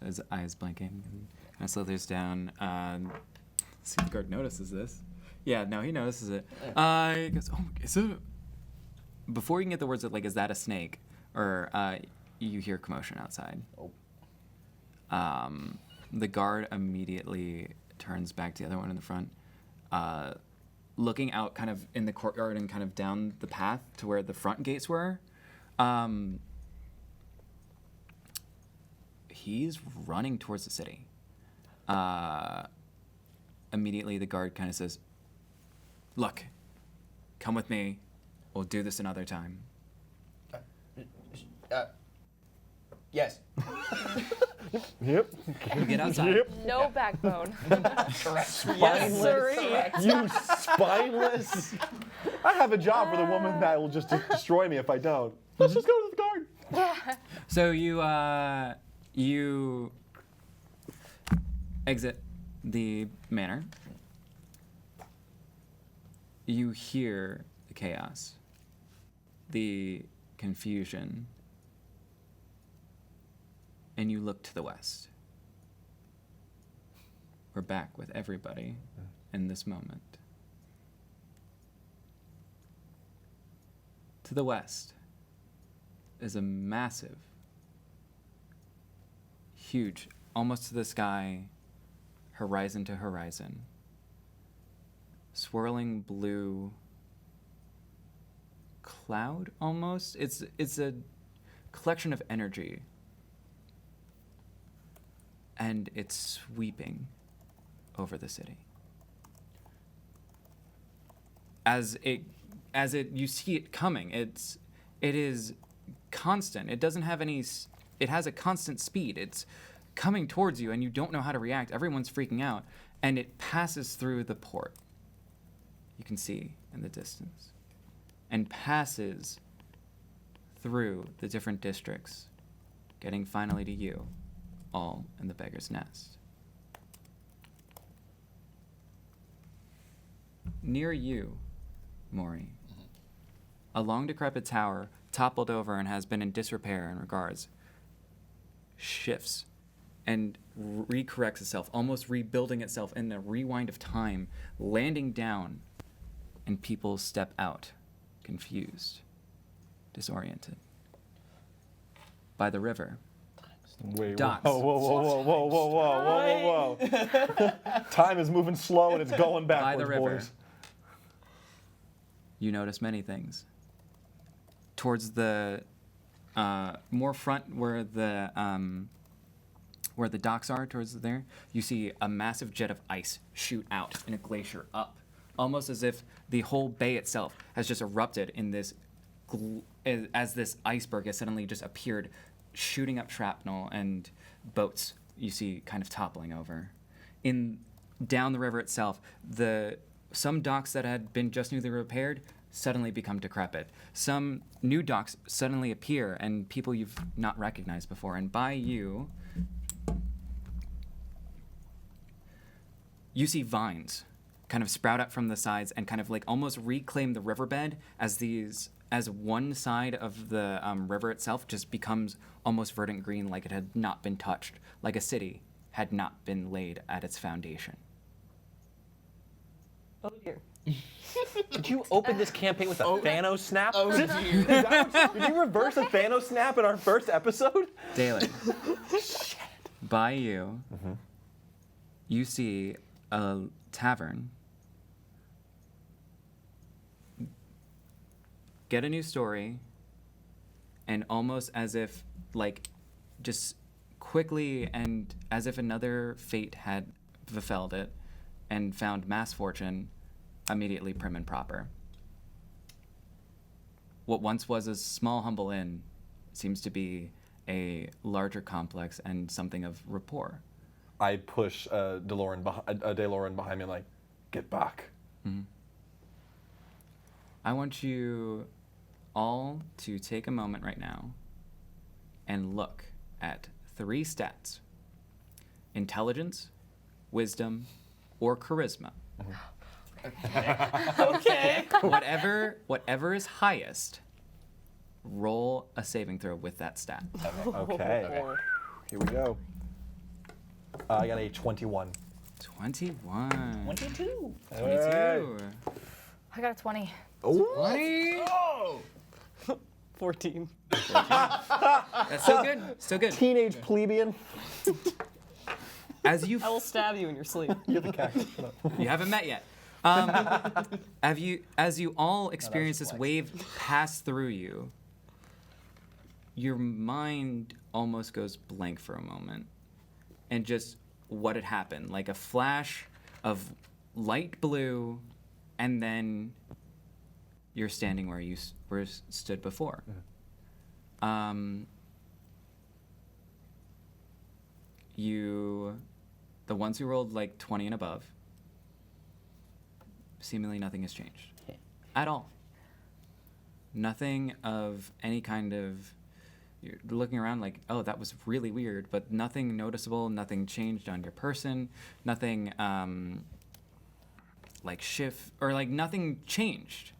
his eyes blinking, and kind of slithers down. Let's see if the guard notices this. Yeah, no, he notices it. He goes, "Oh, is it?" Before you can get the words out, like, "Is that a snake?" Or you hear commotion outside. Oh. The guard immediately turns back to the other one in the front, looking out kind of in the courtyard and kind of down the path to where the front gates were. He's running towards the city. Immediately, the guard kind of says, "Look, come with me. We'll do this another time." Yes. Yep. You get outside. Yep. No backbone. Correct. Spineless. Sirree. You spineless. I have a job for the woman that will just destroy me if I don't. Let's just go to the guard. Yeah. So you exit the manor. You hear the chaos, the confusion, and you look to the west. We're back with everybody in this moment. To the west is a massive, huge, almost to the sky, horizon to horizon, swirling blue cloud almost. It's a collection of energy, and it's sweeping over the city. As you see it coming, it is constant. It doesn't have any. It has a constant speed. It's coming towards you, and you don't know how to react. Everyone's freaking out, and it passes through the port. You can see in the distance, and passes through the different districts, getting finally to you, all in the Beggar's Nest. Near you, Mori, a long decrepit tower, toppled over and has been in disrepair in regards, shifts and recorrects itself, almost rebuilding itself in a rewind of time, landing down, and people step out, confused, disoriented. By the river, Wait, Dots. whoa, whoa, whoa, whoa, whoa, whoa, whoa, whoa, whoa, whoa. Time is moving slow and it's going by backwards, the river, boys. you notice many things. Towards the more front where the docks are, towards there, you see a massive jet of ice shoot out in a glacier up, almost as if the whole bay itself has just erupted in this, as this iceberg has suddenly just appeared, shooting up shrapnel and boats you see kind of toppling over. Down the river itself, some docks that had been just newly repaired suddenly become decrepit. Some new docks suddenly appear, and people you've not recognized before. And by you, you see vines kind of sprout up from the sides and kind of like almost reclaim the riverbed as one side of the river itself just becomes almost verdant green, like it had not been touched, like a city had not been laid at its foundation. Oh dear. Did you open this campaign with a Thanos snap? Oh, Did you reverse a Thanos snap in our first episode? Daily. By you, you see a tavern get a new story, and almost as if, like, just quickly and as if another fate had befelled it and found mass fortune, immediately prim and proper. What once was a small, humble inn seems to be a larger complex and something of rapport. I push Daloran behind me and like, get back. I want you all to take a moment right now and look at 3 stats: intelligence, wisdom, or charisma. Okay. Whatever is highest, roll a saving throw with that stat. Okay. Here we go. I got a 21. 21. 22. 22. I got a 20. 20. Oh! 14. That's still good. Still good. Teenage plebeian. As you I will stab you in your sleep. You're the cactus. You haven't met yet. As you all experience this flex. wave pass through you, your mind almost goes blank for a moment. And just what had happened, like a flash of light blue, and then you're standing where you stood before. The ones who rolled like 20 and above, seemingly nothing has changed at all. Nothing of any kind of, you're looking around like, oh, that was really weird, but nothing noticeable, nothing changed on your person, nothing like shift, or like nothing changed.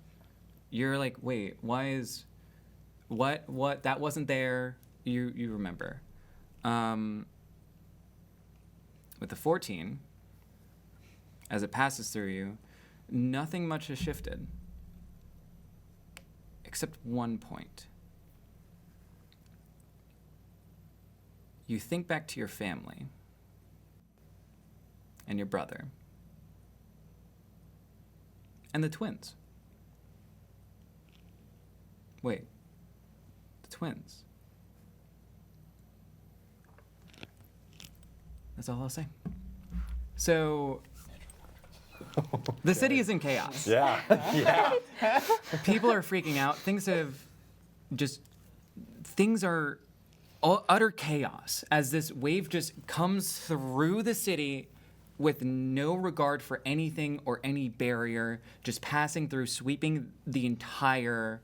You're like, wait, why is, what, that wasn't there, you remember. With the 14, as it passes through you, nothing much has shifted, except one point. You think back to your family and your brother and the twins. Wait, the twins. That's all I'll say. So, the city is in chaos. Yeah. Yeah. People are freaking out. Things are utter chaos as this wave just comes through the city with no regard for anything or any barrier, just passing through, sweeping the entire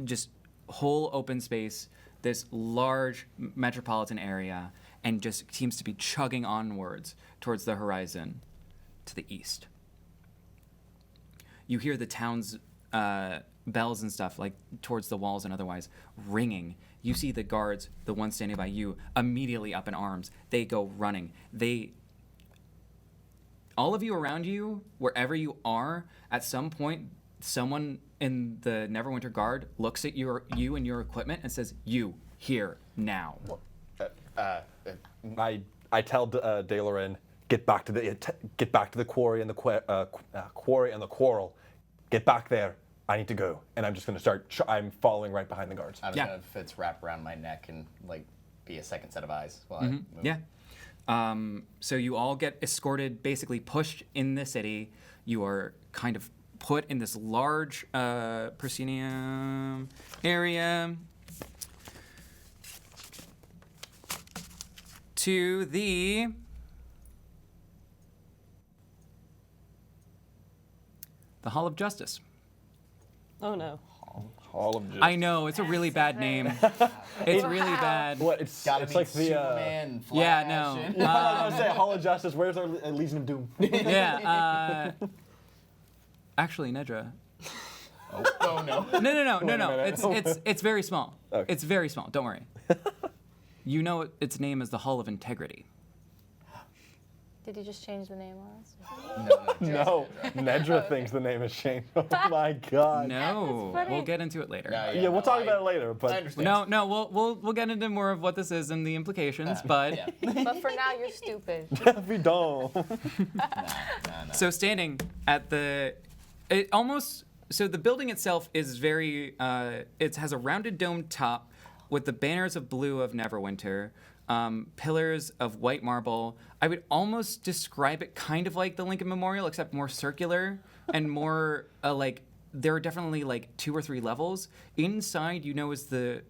just whole open space, this large metropolitan area, and just seems to be chugging onwards towards the horizon to the east. You hear the town's bells and stuff, like towards the walls and otherwise, ringing. You see the guards, the ones standing by you, immediately up in arms. They go running. All of you around you, wherever you are, at some point, someone in the Neverwinter Guard looks at you and your equipment and says, "You, here, now." I tell Daloran, get back to the quarry and the quarrel. Get back there. I need to go. And I'm just going to start. I'm following right behind the guards. I'm Yeah. just gonna Fitz wrap around my neck and like be a second set of eyes while I move. Yeah. So you all get escorted, basically pushed in the city. You are kind of put in this large proscenium area to the Hall of Justice. Oh no. Hall of Justice. I know, it's a really bad name. It's really bad. What? It's Gotta it's meet like the. Superman, Flash. Yeah, no. and- Yeah, I was gonna say Hall of Justice. Where's our Legion of Doom? Yeah. Actually, Nedra. Oh no. No. Wait a minute. It's very small. Okay. It's very small. Don't worry. You know its name is the Hall of Integrity. Did you just change the name on us? No, Nedra thinks the name has changed. Oh my God. No, funny. we'll get into it later. Yeah, we'll talk about it later. I But understand. No, we'll get into more of what this is and the implications. But Yeah. But for now, you're stupid. we don't. No. so standing at the, so the building itself is very, it has a rounded domed top with the banners of blue of Neverwinter, pillars of white marble. I would almost describe it kind of like the Lincoln Memorial, except more circular and more like there are definitely like 2 or 3 levels. Inside, is the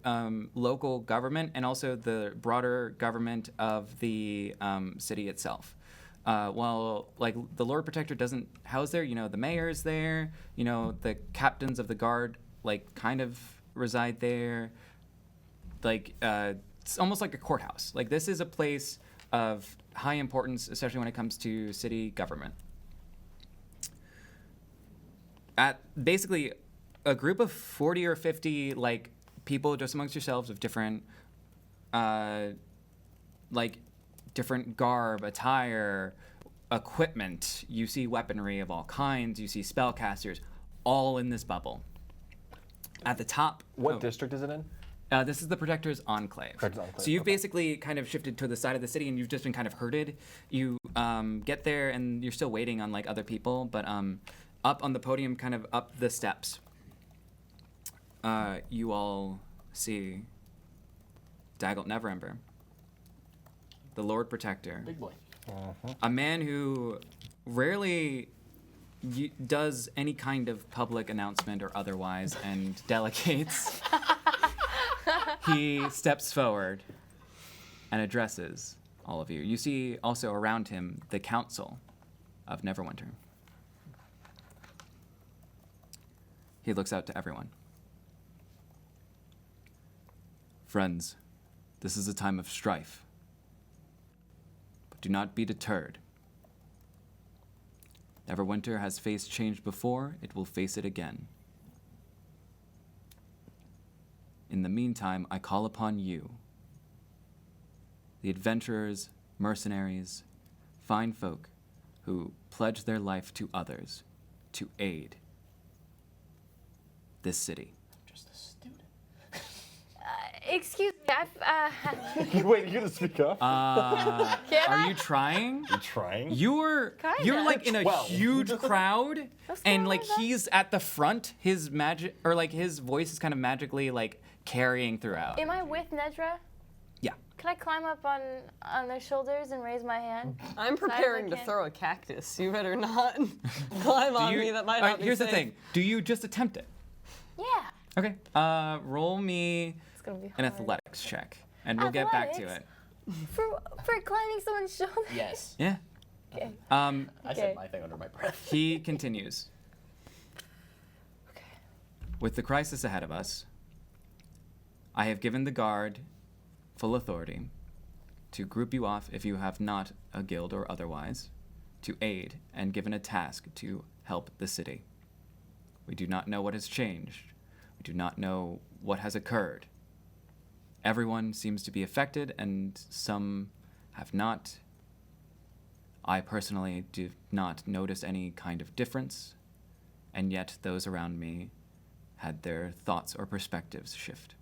local government and also the broader government of the city itself. While like the Lord Protector doesn't house there, the mayor's there, the captains of the guard like kind of reside there. Like it's almost like a courthouse. Like this is a place of high importance, especially when it comes to city government. At basically a group of 40 or 50 like people just amongst yourselves of different different garb, attire, equipment. You see weaponry of all kinds. You see spellcasters, all in this bubble. At the top. What district is it in? This is the Protector's Enclave. Protector's Enclave, So you've okay. basically kind of shifted to the side of the city, and you've just been kind of herded. You get there, and you're still waiting on like other people, but up on the podium, kind of up the steps, you all see Dagult Neverember, the Lord Protector, Big boy. a man who rarely does any kind of public announcement or otherwise, and delegates. He steps forward and addresses all of you. You see also around him the Council of Neverwinter. He looks out to everyone. Friends, this is a time of strife. But do not be deterred. Neverwinter has faced change before, it will face it again. In the meantime, I call upon you, the adventurers, mercenaries, fine folk who pledge their life to others, to aid this city. Just a student. Excuse me, Wait, you gonna speak up? Are you trying? You're trying. You're Kinda. like in a 12. huge crowd, That's and not like bad. he's at the front. His magic, or like his voice is kind of magically like carrying throughout. am I with Nedra? Yeah. Can I climb up on their shoulders and raise my hand? I'm preparing to can. throw a cactus. You better not climb on me. That might all not right, be here's the safe. thing. Do you just attempt it? Yeah. Okay. Roll me It's gonna be an hard. athletics check, and we'll get back to Athletics? it. For climbing someone's shoulder. Yes. Yeah. Okay. I Okay. said my thing under my breath. He continues. Okay. With the crisis ahead of us, I have given the guard full authority to group you off if you have not a guild or otherwise, to aid, and given a task to help the city. We do not know what has changed. We do not know what has occurred. Everyone seems to be affected, and some have not. I personally do not notice any kind of difference, and yet those around me had their thoughts or perspectives shift.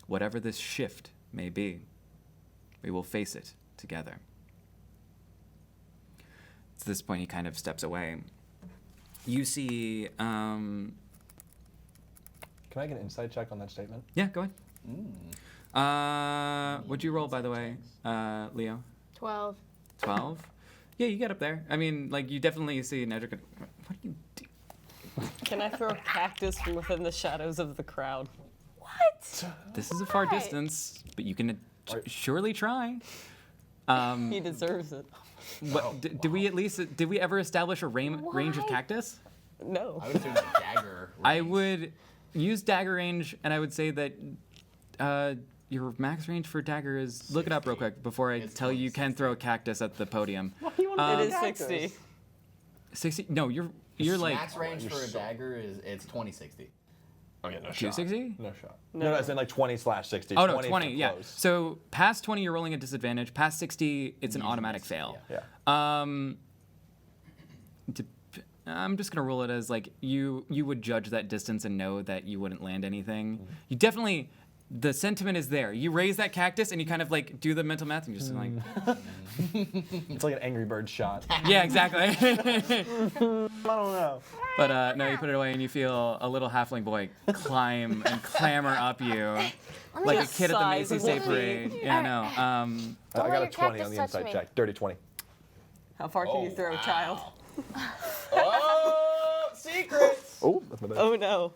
Whatever this shift may be, we will face it together. To this point, he kind of steps away. You see, Can I get an insight check on that statement? yeah, go ahead. What'd you roll, by the way, Leo? 12. 12? Yeah, you get up there. I mean, like, you definitely see Nedra. What do you do? Can I throw a cactus from within the shadows of the crowd? What? This is a far Why? distance, but you can surely try. He deserves it. Did we ever establish a range of Why? cactus? No. I would assume like dagger. I range. would use dagger range, and I would say that your max range for dagger is. Look it up real 60. quick before I It's tell you 20, can throw a cactus at the podium. It is 60. 60? No, you're like max range for a dagger is it's 2060. Okay, no shot. 260? No shot. No, it's in like 20/60. Oh no, 20 20. for Yeah. close. So past 20, you're rolling a disadvantage. Past 60, it's an Usually automatic it's- fail. Yeah. I'm just gonna roll it as like you would judge that distance and know that you wouldn't land anything. Mm-hmm. You definitely, the sentiment is there. You raise that cactus and you kind of like do the mental math and you're just like, It's like an Angry Bird shot. yeah, exactly. I don't know. But no, you put it away and you feel a little halfling boy climb and clamber up you, like a kid at the Size Macy's of Day the Parade. feet. Yeah, I know. Don't I let got a your 20 on cactus the touch inside me. check. Dirty 20. How far can you throw a child? Oh, secrets! Oh, that's my bad. Oh no.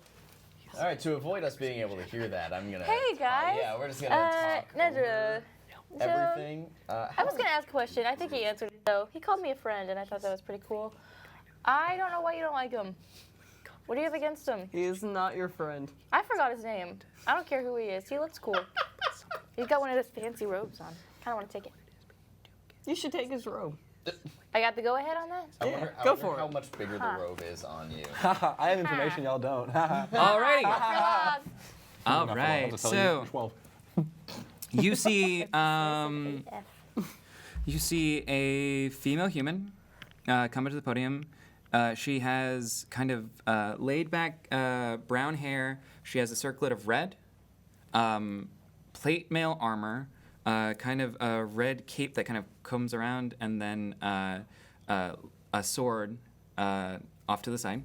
All right, to avoid us being able to hear that, I'm gonna. Hey guys. Yeah, we're just gonna talk Nedra. over everything. I was gonna ask a question. I think he answered it though. He called me a friend, and I thought that was pretty cool. I don't know why you don't like him. What do you have against him? He is not your friend. I forgot his name. I don't care who he is. He looks cool. He's got one of those fancy robes on. Kind of want to take it. You should take his robe. I got the go ahead on that. I wonder, go I wonder for it. how much bigger the robe is on you. I have information y'all don't. Alrighty. Frog. All right. So 12. you see, you see a female human come into the podium. She has kind of laid back brown hair. She has a circlet of red, plate mail armor, kind of a red cape that kind of comes around, and then a sword off to the side.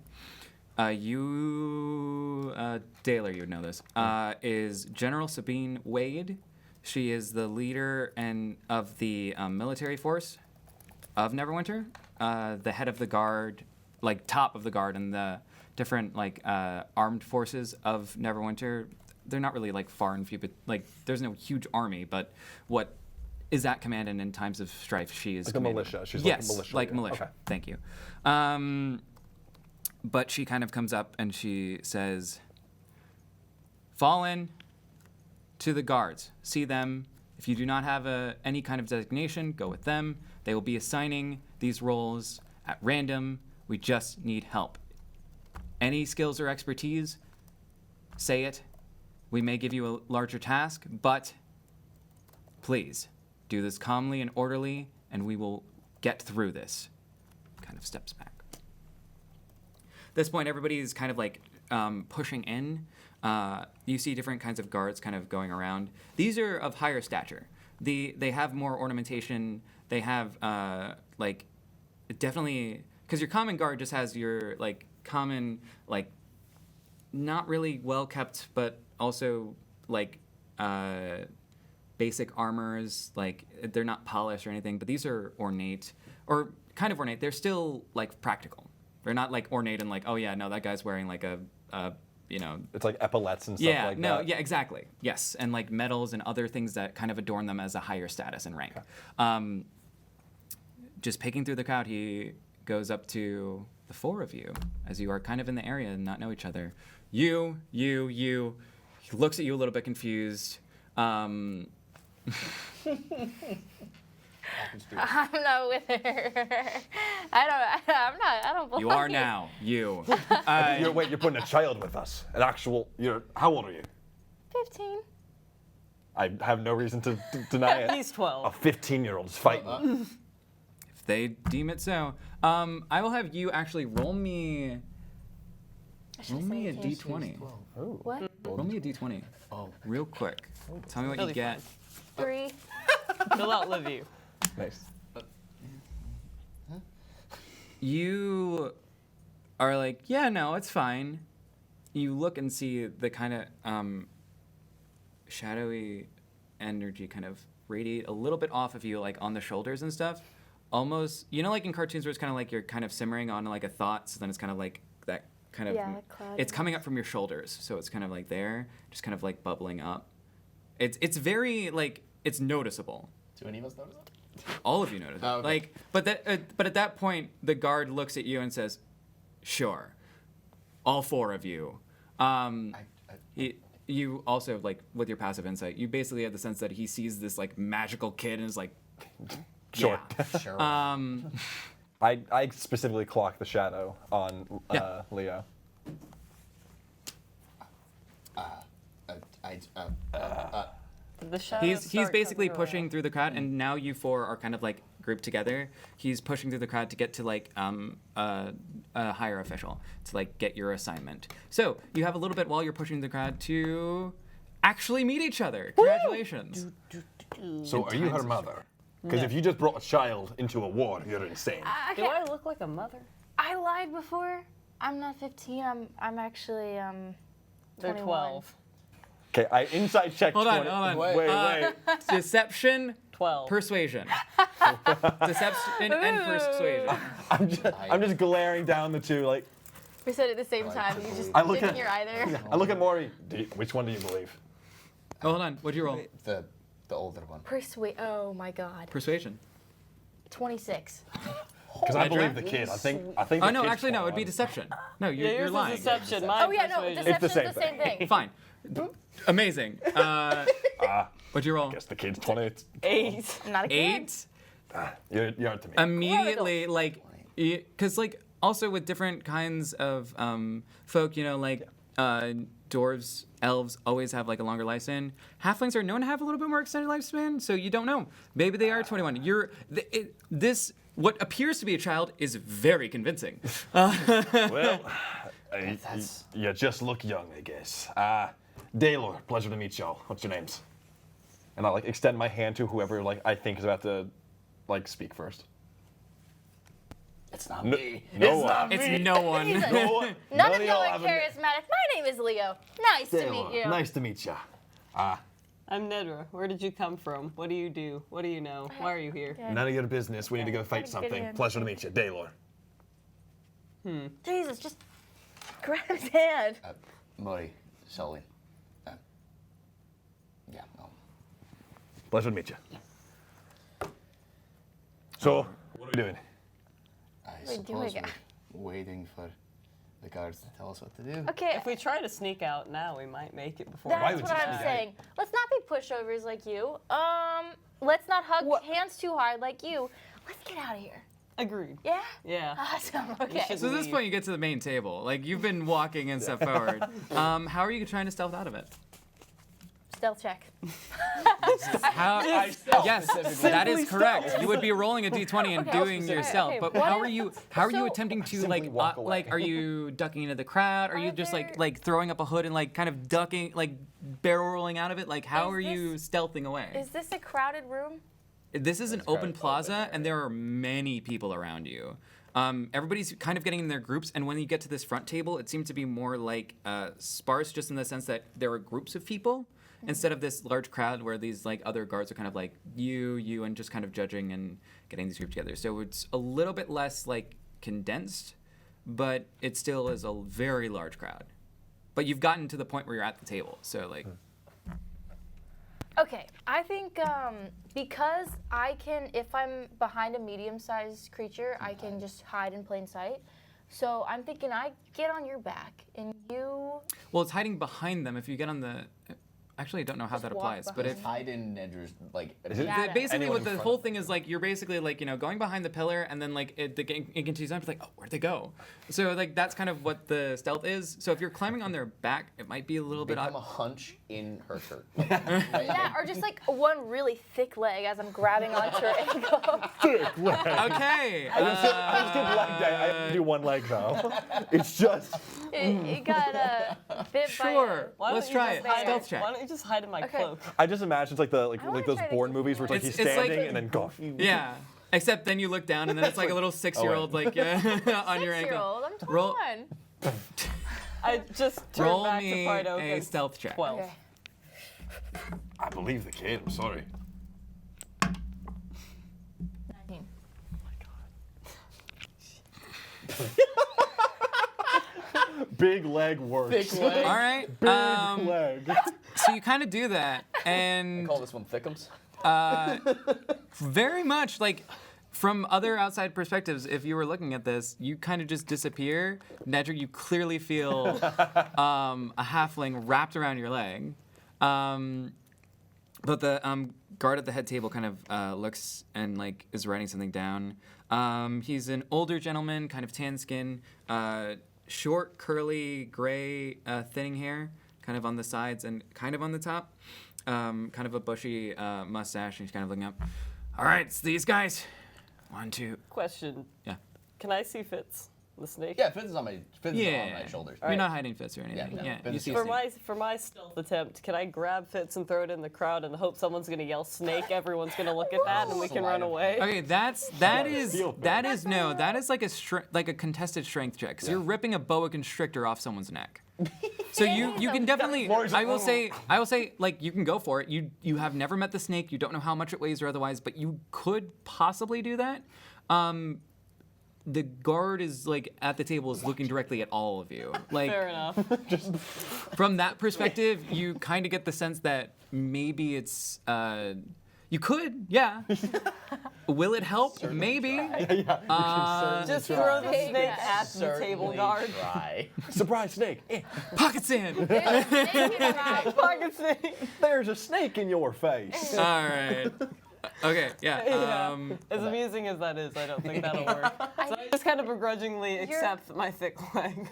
Dalor, you would know this, is General Sabine Wade. She is the leader of the military force of Neverwinter, the head of the guard, like top of the guard, and the different like armed forces of Neverwinter. They're not really like far and few, but like there's no huge army. But what is at command, and in times of strife, she is Like a commanding. militia. She's yes, like a militia. like leader. militia. Okay. Thank you. But she kind of comes up and she says, "Fall in to the guards. See them. If you do not have any kind of designation, go with them. They will be assigning these roles at random. We just need help. Any skills or expertise, say it. We may give you a larger task, but please do this calmly and orderly, and we will get through this." Kind of steps back. At this point, everybody is kind of like pushing in. You see different kinds of guards kind of going around. These are of higher stature. They have more ornamentation. They have like definitely, because your common guard just has your like common like not really well kept, but also like basic armors. Like they're not polished or anything, but these are ornate or kind of ornate. They're still like practical. They're not like ornate and like, oh yeah, no, that guy's wearing like a you know. It's like epaulets and stuff Yeah, like no, that. yeah, exactly. Yes, and like medals and other things that kind of adorn them as a higher status and rank. Just picking through the crowd, he goes up to the four of you as you are kind of in the area and not know each other. You. He looks at you a little bit confused. I'm not with her. I don't belong You are here. now. You. You're putting a child with us. An actual. How old are you? 15. I have no reason to deny it. He's 12. A 15-year-old is fighting. If they deem it so. I will have you actually roll me. Roll me a d20. Ooh. What? Roll me a d20. Oh. Real quick. Tell me what That'll you be get. 3. He'll outlive you. Nice. You are like, yeah, no, it's fine. You look and see the kind of shadowy energy kind of radiate a little bit off of you, like on the shoulders and stuff. Almost, you know, like in cartoons where it's kind of like you're kind of simmering on like a thought, so then it's kind of like that kind of. Yeah, cloudy. It's coming up from your shoulders, so it's kind of like there, just kind of like bubbling up. It's very like it's noticeable. Do any of us notice that? all of you notice it. Oh, okay. Like, but at that point, the guard looks at you and says, "Sure, all 4 of you." You also, like, with your passive insight, you basically have the sense that he sees this like magical kid and is like, Sure. yeah. Sure. I specifically clock the shadow on Yeah. Leo. The shadow He's basically pushing through the crowd, and now you 4 are kind of like grouped together. He's pushing through the crowd to get to like a higher official to like get your assignment. So you have a little bit while you're pushing the crowd to actually meet each other. Congratulations. So are you her mother? Because if you just brought a child into a war, you're insane. Do I look like a mother? I lied before. I'm not 15. I'm actually They're 21. 12. Okay, I inside check. Hold on, 20. hold on. Wait. Deception, 12. Persuasion. Deception and persuasion. I'm just glaring down the 2 like. We said it at the same time. You just I look didn't at- hear either. I look at Mori. Which one do you believe? Oh, hold on. What'd you roll? the older one. Oh my God. Persuasion. 26. Because I Nedra? believe the kid. I think. Oh the no, kid's actually no. It'd be 21. deception. No, you're, Yeah, you're yours is lying. deception. Mine Oh yeah, no, persuasion. deception's the same thing. Fine. Amazing. What'd you roll? Guess the kid's 20. 8. I'm not a kid. 8. You're up to me. Immediately, like, because like also with different kinds of folk, you know, like dwarves, elves always have like a longer lifespan. Halflings are known to have a little bit more extended lifespan, so you don't know. Maybe they are 21. This what appears to be a child is very convincing. Well, you just look young, I guess. Dalor, pleasure to meet y'all. What's your names? And I like extend my hand to whoever like I think is about to like speak first. It's not me. No one. It's no one. No one. None of y'all y'all are have a- charismatic. My name is Leo. Nice to meet Dalor, you. nice to meet ya. I'm Nedra. Where did you come from? What do you do? What do you know? Why are you here? None of your business. We need to go fight Get something. in. Pleasure to meet you, Dalor. Jesus, just grab his hand. Mori, Selewhein. Yeah. No. Pleasure to meet you. So, what are we doing? I Wait, do suppose we go- we're waiting for the guards to tell us what to do. Okay, If we try to sneak out now, we might make it before. that's would what you I'm do that? saying. Let's not be pushovers like you. Let's not hug hands too hard like you. Let's get out of here. Agreed. Yeah? Yeah. Awesome. Okay. should- So at this Leave. point, you get to the main table. Like you've been walking and step forward. How are you trying to stealth out of it? Stealth check. How? Yes, that is correct. You would be rolling a d20 and Okay, doing your okay, stealth. okay, But what how if- are you? How are you so- attempting to Simply walk away. like? Are you ducking into the crowd? Are you Are just there- like throwing up a hood and like kind of ducking, like barrel rolling out of it? Like how Is are you stealthing away? Is this a crowded room? This is an It's kind open of plaza, open, and there are many people around you. Everybody's kind of getting in their groups, and when you get to this front table, it seems to be more like sparse, just in the sense that there are groups of people instead of this large crowd where these like other guards are kind of like you, and just kind of judging and getting these groups together. So it's a little bit less like condensed, but it still is a very large crowd. But you've gotten to the point where you're at the table, so like. Okay, I think because I can, if I'm behind a medium-sized creature, I can just hide in plain sight. So I'm thinking I get on your back and you. Well, it's hiding behind them. If you get on the, actually, I don't know how Just that walk applies, but if Hide in Nedra's like. Is it- Got it. basically Anyone what in the front whole of thing is like, you're basically like going behind the pillar, and then like it continues on. It's like, oh, where'd they go? So like that's kind of what the stealth is. So if you're climbing on their back, it might be a little bit Become a odd. hunch in her shirt. Yeah, or just like one really thick leg as I'm grabbing onto her ankle. Okay. I just did leg day. I have to do one leg though. It's just. It got bit Sure. Why don't Let's you try just it. hide- Stealth check. Why don't you just hide in my Okay. cloak? I just imagine it's like the wanna like those try to Bourne do movies where it's like It's- he's it's like- standing and then go. Yeah. Except then you look down, and then it's like a little 6-year-old like on your ankle. 6-year-old, I'm 21. Roll- I just turned Roll back to me Prideoak a and stealth check. 12. Okay. I believe the kid. I'm sorry. 19. Big leg works. All right. Big leg. So you kind of do that, and Call this one thickums. very much like from other outside perspectives, if you were looking at this, you kind of just disappear. Nedra, you clearly feel a halfling wrapped around your leg. But the guard at the head table kind of looks and like is writing something down. He's an older gentleman, kind of tan skin, short, curly, gray, thinning hair, kind of on the sides and kind of on the top. Kind of a bushy mustache, and he's kind of looking up. All right, it's these guys. 1, 2. Question. Yeah. Can I see Fitz, the snake? Yeah, Fitz is on my shoulders. You're not hiding Fitz or anything. no, Yeah, Fitz you is see just- Snake. For my stealth attempt, can I grab Fitz and throw it in the crowd and hope someone's gonna yell snake? Everyone's gonna look at that and we can run away. Okay, that is like a contested strength check. So you're ripping a boa constrictor off someone's neck. So you can definitely. I will say like you can go for it. You have never met the snake. You don't know how much it weighs or otherwise, but you could possibly do that. The guard is like at the table is looking directly at all of you. Like Fair enough. from that perspective, you kind of get the sense that maybe it's you could, yeah. Will it help? Maybe. Just throw the snake at the Certainly table guard. try. Surprise snake. Eh, Pocket sand. Pocket snake. there's a snake in your face. All right. Okay. Yeah. Yeah. As amusing as that is, I don't think that'll work. So I just kind of begrudgingly accept my thick leg.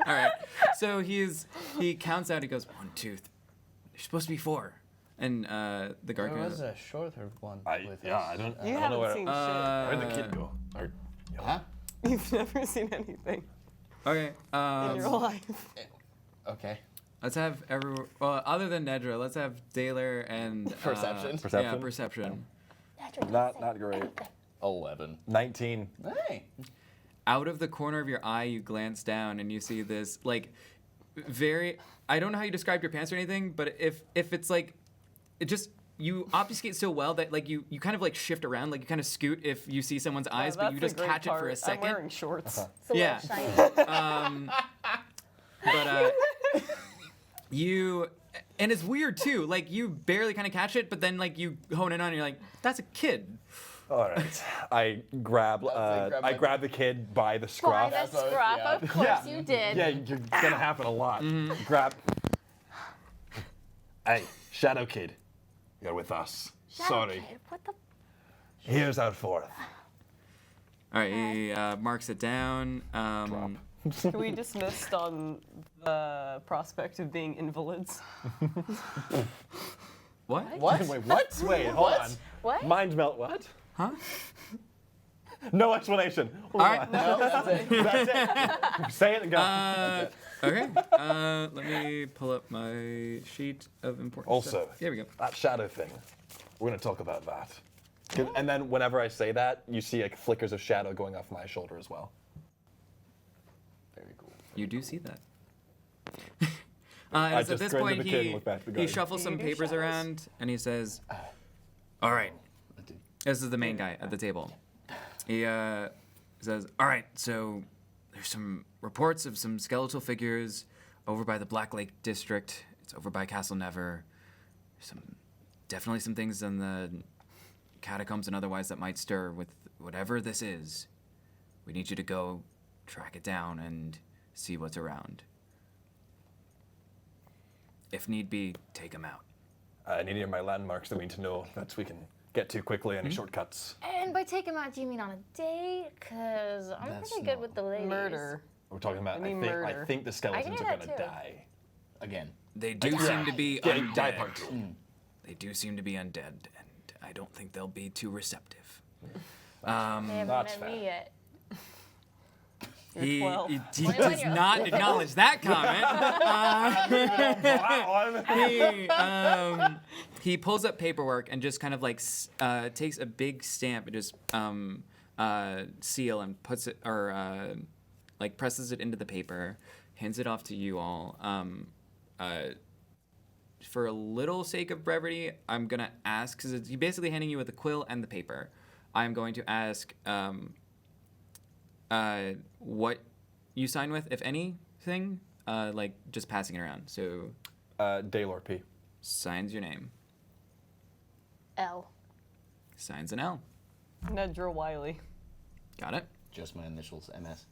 All right. So he counts out. He goes 1, 2, 3. There's supposed to be 4. And the guard There goes. was a shorter one with Yeah, us. I don't You know haven't where. seen Where'd the kid go? Or, Huh? shit. You've never seen anything Okay. in your life. Okay. Let's have everyone. Well, other than Nedra, let's have Dalor and Perception. Yeah, Perception? perception. Not great. 11. 19. Hey. Out of the corner of your eye, you glance down and you see this like very. I don't know how you described your pants or anything, but if it's like, it just you obfuscate so well that like you kind of like shift around, like you kind of scoot if you see someone's eyes, but you That's just the great catch it for part. a second. I'm wearing shorts. It's a Yeah. little shiny. But you, and it's weird too. Like you barely kind of catch it, but then like you hone in on it, you're like, that's a kid. All right. I grab my- the kid by the By scruff. the That's what- scruff, yeah. of course you did. yeah, you're gonna happen a lot. Grab. Hey, Shadow Kid, you're with us. Shadow Sorry. Kid, what the? Here's our 4th. All right, he marks it down. Can we dismissed on the prospect of being invalids? What? What? Wait, what? Wait, hold on. What? Mind melt. What? Huh? No explanation. All right. No, that's it. That's it. Say it and go. Okay. Let me pull up my sheet of important Also, stuff. Here we go. that shadow thing. We're gonna talk about that. And then whenever I say that, you see like flickers of shadow going off my shoulder as well. Very cool. You do see that. I At just this grinned at point, the kid and looked back at the he guard. shuffles some You do papers shadows. around and he says, "All right." This is the main guy at the table. He says, "All right, so there's some reports of some skeletal figures over by the Black Lake district. It's over by Castle Never. Definitely some things in the catacombs and otherwise that might stir with whatever this is. We need you to go track it down and see what's around. If need be, take them out." Any of my landmarks that we need to know that we can get to quickly, any shortcuts? And by take him out, do you mean on a date? Because I'm That's pretty good not- with the ladies. Murder. We're talking about, I mean I murder. think the skeletons hear are that gonna too. die. Again. They do seem to be Yeah, undead. die part 2. They do seem to be undead, and I don't think they'll be too receptive. They haven't That's met fair. me yet. He 12. does not acknowledge that comment. He pulls up paperwork and just kind of like takes a big stamp and just seal and puts it or like presses it into the paper, hands it off to you all. For a little sake of brevity, I'm gonna ask because he's basically handing you with the quill and the paper. I'm going to ask what you sign with, if anything, like just passing it around. So Dalor P. signs your name. L. Signs an L. Nedra Wiley. Got it. Just my initials, MS.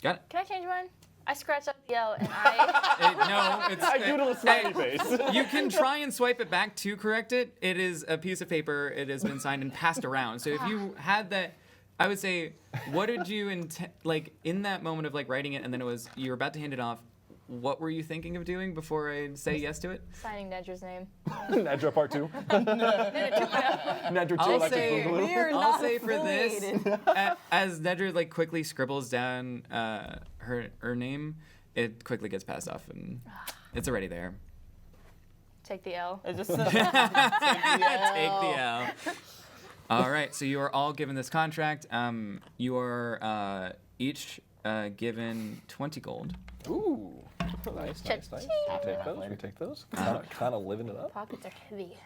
Got it. Can I change mine? I scratched up the L and I. No, it's. I doodle a smiley face. You can try and swipe it back to correct it. It is a piece of paper. It has been signed and passed around. So if you had that, I would say, what did you intend? Like in that moment of like writing it, and then it was you were about to hand it off. What were you thinking of doing before I say yes to it? Signing Nedra's name. Nedra part 2. Nedra 2 I'll electric say, boogaloo. We're I'll not say for this, affiliated. as Nedra like quickly scribbles down her name, it quickly gets passed off and it's already there. Take the L. I just Take the L. All right, so you are all given this contract. You are each given 20 gold. Ooh. Nice. Cha-ching. We take those. Kind of living it up. Pockets are heavy.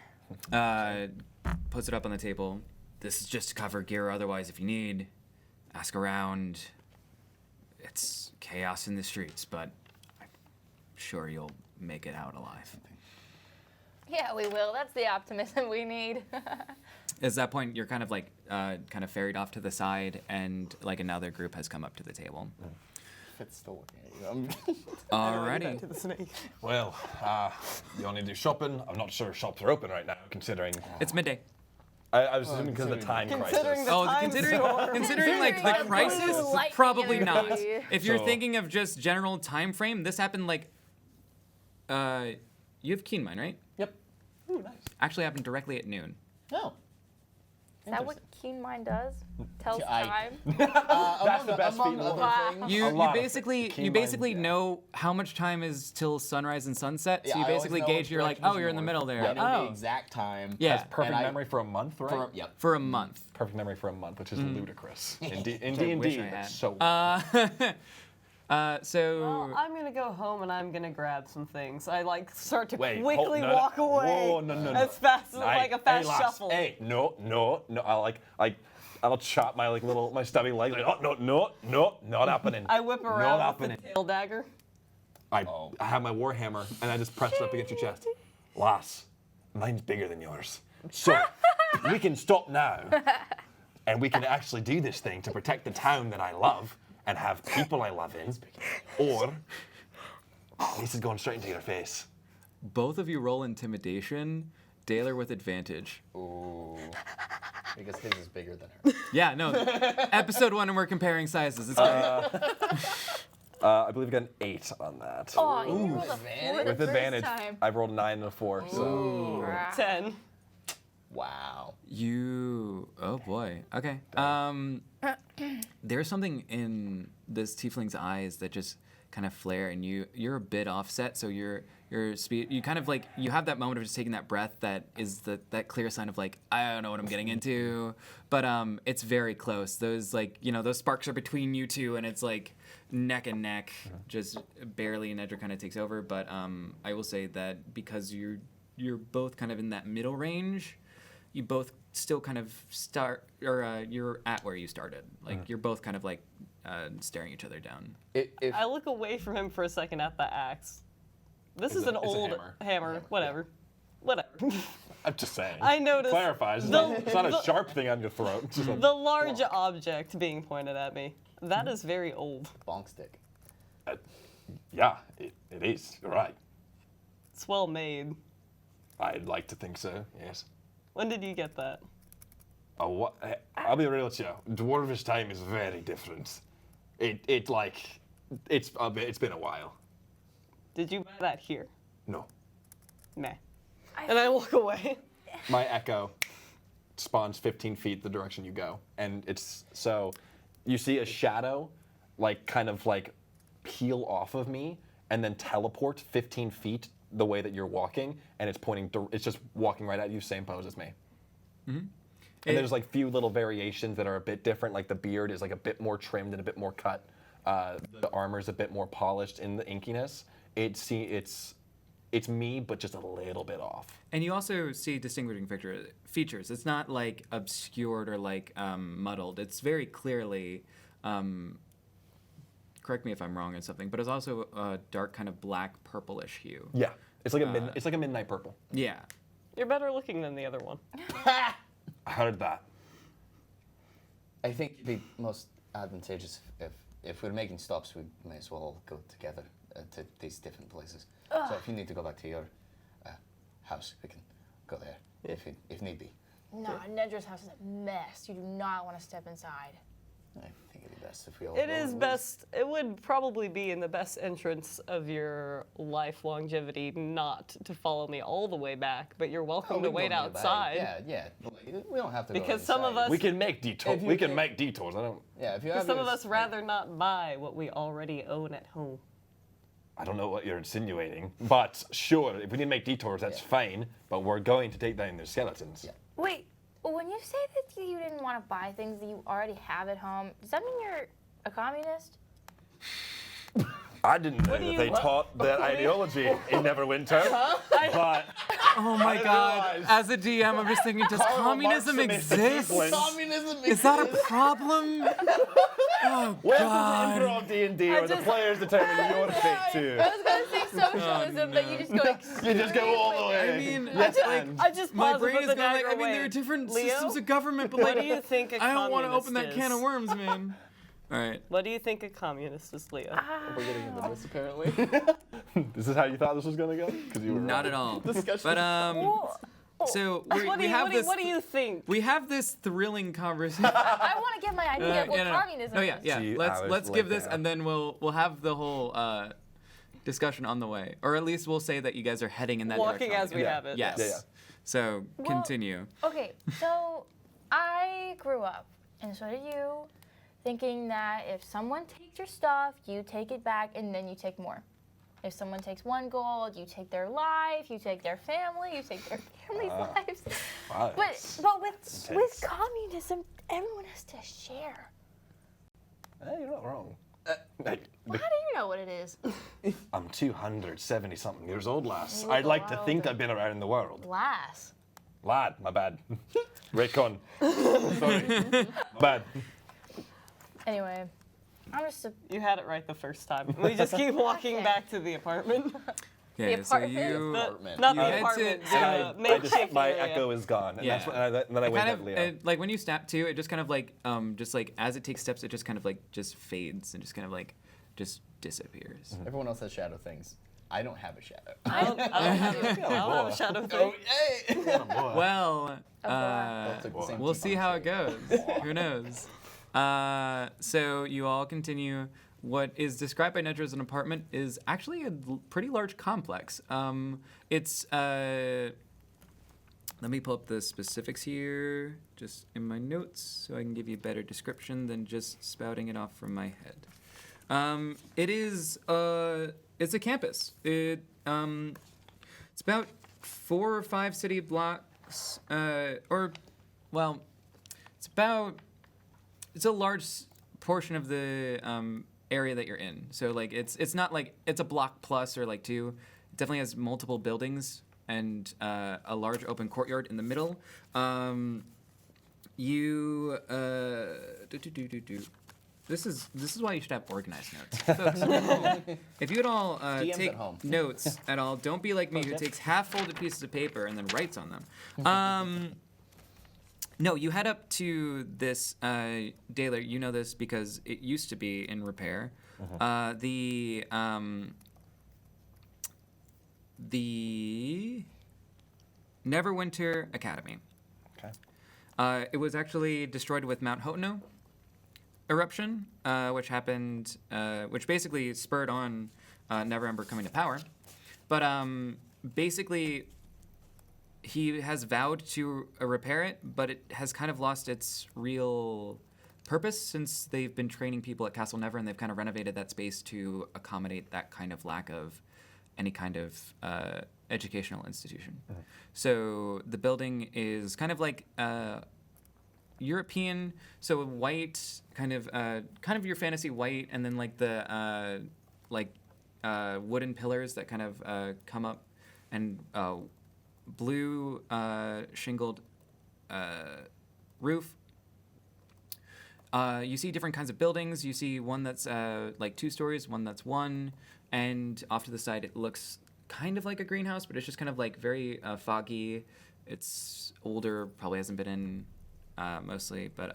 Puts it up on the table. This is just to cover gear. Otherwise, if you need, ask around. It's chaos in the streets, but I'm sure you'll make it out alive. Yeah, we will. That's the optimism we need. At that point, you're kind of like kind of ferried off to the side, and like another group has come up to the table. It's still looking at you. Alrighty. to the snake. Well, you only do shopping. I'm not sure shops are open right now, considering. It's midday. I was assuming because of the time Considering crisis. the time storm. Considering like the Considering crisis, lightning probably and not. everything. If you're So- thinking of just general time frame, this happened like. You have keen mind, right? Yep. Ooh, nice. Actually happened directly at noon. No. Is that what Keen Mind does? Tells I- time? That's the best among feat in the other world. things. You lot of basically keen you mind, basically yeah. know how much time is till sunrise and sunset. So Yeah, you I always basically know gauge. which You're like, direction oh, is you're in the north. middle there. I know Oh, the exact time. yeah. Has perfect And I- memory for a month, right? Yep. For a month. Perfect memory for a month, which is ludicrous. In D&D, I wish I had. that's so. So Well, I'm gonna go home and I'm gonna grab some things. I like start to Wait, quickly hold- no, walk no. away Whoa, no. as fast as like a fast hey, lass, shuffle. Hey, no. I'll chop my my stubby leg. Like, oh, no, not happening. I whip Not around with happening. the tail dagger. I have my war hammer and I just press it up against your chest. Lass, mine's bigger than yours. So we can stop now and we can actually do this thing to protect the town that I love and have people I love in. Or this is going straight into your face. both of you roll intimidation. Dalor with advantage. Ooh. Because his is bigger than hers. Yeah, no. Episode 1 and we're comparing sizes. It's great. I believe I got an 8 on that. Oh, you rolled a 4 advantage? the With first advantage, time. I've rolled a 9 and a 4. So 10. Wow. Oh boy. Okay. There's something in this tiefling's eyes that just kind of flare, and you're a bit offset, so your speed, you kind of like, you have that moment of just taking that breath that is that clear sign of like, I don't know what I'm getting into, but it's very close. Those like, those sparks are between you two, and it's like neck and neck, just barely, and Nedra kind of takes over. But I will say that because you're both kind of in that middle range, you both still kind of start, or you're at where you started. Like you're both kind of like staring each other down. If I look away from him for a second at the axe. This is an it's a old hammer. Whatever. I'm just saying. I noticed Clarifies. It's not a sharp thing on your throat. It's just a the large object being pointed at me. That is very old. bonk stick. yeah, it is. You're right. It's well made. I'd like to think so. Yes. When did you get that? Oh, what? I'll be real with you. Dwarvish time is very different. It's been a while. Did you buy that here? No. Meh. And I walk away. My echo spawns 15 feet the direction you go, and it's so you see a shadow kind of peel off of me and then teleport 15 feet the way that you're walking, and it's pointing. It's just walking right at you, same pose as me. And there's few little variations that are a bit different. Like the beard is a bit more trimmed and a bit more cut. The armor's a bit more polished in the inkiness. It's me, but just a little bit off. And you also see distinguishing features. It's not obscured or muddled. It's very clearly, correct me if I'm wrong on something, but it's also a dark kind of black purplish hue. Yeah, it's like a midnight purple. Yeah. You're better looking than the other one. I heard that. I think it'd be most advantageous if we're making stops, we may as well all go together to these different places. So if you need to go back to your house, we can go there if need be. No, Nedra's house is a mess. You do not want to step inside. I think it'd be best if we all It go is at least. best. It would probably be in the best interest of your life longevity not to follow me all the way back, but you're Oh, welcome we to can wait go nearby. outside. Yeah. Like, we don't have to go Because some of inside. us- We can make detours. If you We can think- make detours. I don't. Yeah, if you Because have some of yours- us rather not buy what we already own at home. I don't know what you're insinuating, but sure, if we need to make detours, that's Yeah. fine. But we're going to take down their skeletons. Yeah. Wait, when you say that you didn't want to buy things that you already have at home, does that mean you're a communist? I didn't know do that you- they taught that ideology in Neverwinter, but Oh my didn't god. realize. As a DM, I'm just thinking, does Karl communism Marx and the exist? Tieflings. Communism Is that a exists. problem? Oh welcome god. to Improv D&D, where the players determine your fate I too. was going to say socialism, but you just go You just go all the way. I mean, yes, like, and I just my paused brain and is put the going like, dagger I mean, there away. are different Leo, systems of government, but what like, do you think a I don't want to open that communist can of is? worms, man. All right. What do you think a communist is, Leo? We're getting into this apparently. this is how you thought this was going to go? Because you were Not wrong. at all. Discussion. But so we What do have you, this. what do you think? We have this thrilling conversation. I want to get my idea of what communism Oh yeah, is. yeah. 2 Let's hours give this, later. and then we'll have the whole discussion on the way, or at least we'll say that you guys are heading in that Walking direction. as we Yeah. have it. Yes. Yeah. So Well- continue. Okay, so I grew up, and so did you, thinking that if someone takes your stuff, you take it back, and then you take more. If someone takes 1 gold, you take their life, you take their family, you take their family's lives. Wow. But with communism, everyone has to share. Hey, you're not wrong. How do you know what it is? I'm 270 something years old, lass. You I'd look like to older. think I've been around the world. Glass. Lad, my bad. Raycon. Sorry. My bad. Anyway, I'm just a You had it right the first time. We just keep walking Okay. back to the apartment. Okay, so apartment? you. Apartment. Not You the had to- apartment. so the I makeshift just, my area. echo is gone, and, Yeah. that's when, and then I went kind at of Leo. like when you snap too, it just kind of like just like as it takes steps, it just kind of like just fades and just kind of like just disappears. Everyone else has shadow things. I don't have a shadow. I don't have a shadow thing. hey! Well, Both took the same we'll two see how it bombs. goes. Who knows? So you all continue. What is described by Nedra as an apartment is actually a pretty large complex. It's let me pull up the specifics here, just in my notes, so I can give you a better description than just spouting it off from my head. It is it's a campus. It's about 4 or 5 city blocks, it's a large portion of the area that you're in. So like it's not like it's a block plus or like 2. It definitely has multiple buildings and a large open courtyard in the middle. This is why you should have organized notes, folks. If you would all DMs take at home. notes at all, don't be like me who takes half-folded pieces of paper and then writes on them. No, you head up to this, Dalor, you know this because it used to be in repair. The Neverwinter Academy. Okay. It was actually destroyed with Mount Hotono eruption, which happened, which basically spurred on Neverember coming to power. But basically, he has vowed to repair it, but it has kind of lost its real purpose since they've been training people at Castle Never, and they've kind of renovated that space to accommodate that kind of lack of any kind of educational institution. So the building is kind of like European, so white, kind of your fantasy white, and then like the wooden pillars that kind of come up, and blue shingled roof. You see different kinds of buildings. You see one that's like 2 stories, one that's 1, and off to the side it looks kind of like a greenhouse, but it's just kind of like very foggy. It's older, probably hasn't been in mostly, but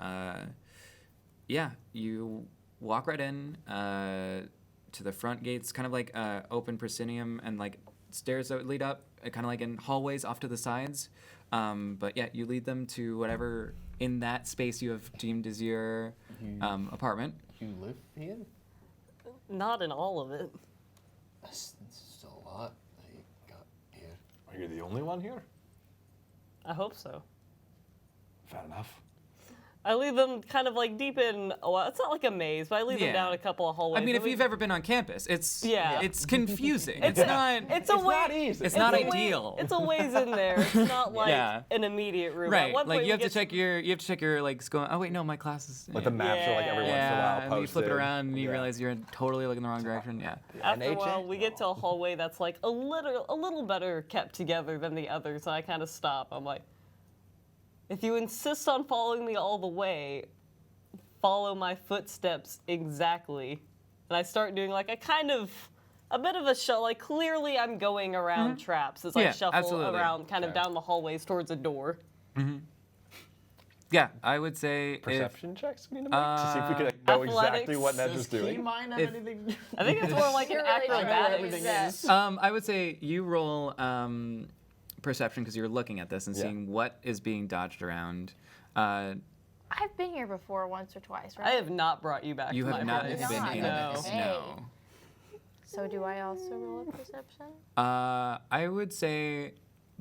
yeah, you walk right in to the front gates, kind of like open proscenium and like stairs that would lead up, kind of like in hallways off to the sides. But yeah, you lead them to whatever in that space you have deemed as your apartment. You live here? Not in all of it. That's still a lot that you got here. Are you the only one here? I hope so. Fair enough. I lead them kind of like deep in. Well, it's not like a maze, but I lead them Yeah. down a couple of hallways. I mean, and if you've ever been on campus, it's confusing. It's not. it's a way. not easy. It's not a way- ideal. It's a ways in there. It's not like Yeah. an immediate room. At Right, one like point you we have to get check your like going. Oh wait, no, my class is. Like the maps are like every once in a Yeah, while and posted. you flip it around and you Yeah. realize you're totally looking the wrong direction. Yeah. After a NHA? while, we get to a hallway that's like a little better kept together than the others, and I kind of stop. I'm like, if you insist on following me all the way, follow my footsteps exactly. And I start doing like a bit of a shuffle. Like clearly, I'm going around traps as I Yeah, shuffle absolutely. around, kind of down the hallways towards a door. Yeah, I would say Perception checks we need to make to see if we can know exactly Athletics. what Does Nedra's Key doing. Mine have If- anything? I think it's more like an You're really good at acrobatic everything thing. is. I would say you roll perception because you're looking at this and Yeah. seeing what is being dodged around. I've been here before once or twice, right? I have not brought you back You to have my not place. been in No. this. Hey. No. So do I also roll a perception? I would say,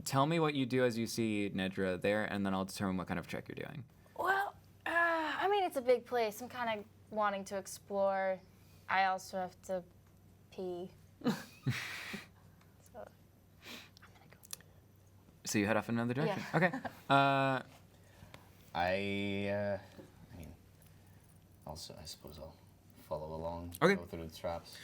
tell me what you do as you see Nedra there, and then I'll determine what kind of check you're doing. Well, I mean, it's a big place. I'm kind of wanting to explore. I also have to pee. So, I'm gonna go. So you head off in another direction. Yeah. Okay. I mean, also, I suppose I'll follow along, Okay. go through the traps.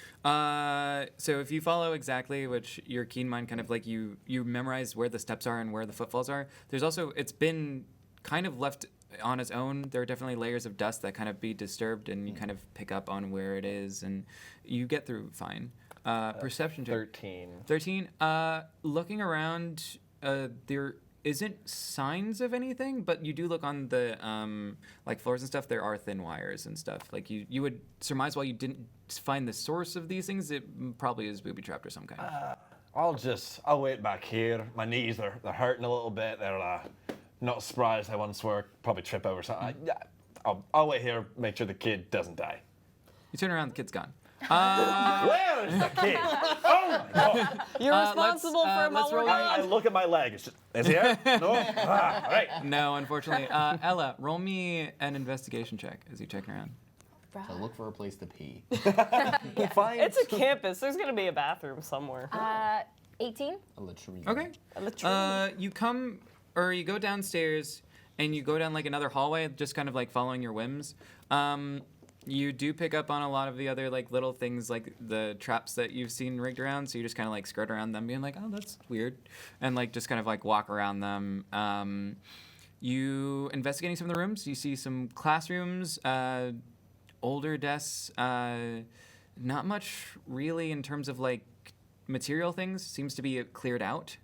So if you follow exactly, which your keen mind kind of like you memorize where the steps are and where the footfalls are. There's also, it's been kind of left on its own. There are definitely layers of dust that kind of be disturbed, and you kind of pick up on where it is, and you get through fine. Perception check. 13. 13. Looking around, there isn't signs of anything, but you do look on the like floors and stuff. There are thin wires and stuff. Like you would surmise while you didn't find the source of these things, it probably is booby trapped or some kind. I'll wait back here. My knees, they're hurting a little bit. They're not surprised I once were. Probably trip over something. I'll wait here, make sure the kid doesn't die. You turn around, the kid's gone. Where is the kid? Oh my god! You're responsible for my let's roll work. I look at my leg. It's just, is he here? No. All right. No, unfortunately. Ella, roll me an investigation check as you check around. So look for a place to pee. Fine. It's a campus. There's gonna be a bathroom somewhere. 18? A latrine. Okay. You come, or you go downstairs, and you go down like another hallway, just kind of like following your whims. You do pick up on a lot of the other like little things, like the traps that you've seen rigged around. So you just kind of like skirt around them, being like, "Oh, that's weird," and like just kind of like walk around them. You investigating some of the rooms. You see some classrooms, older desks. Not much really in terms of like material things. Seems to be cleared out.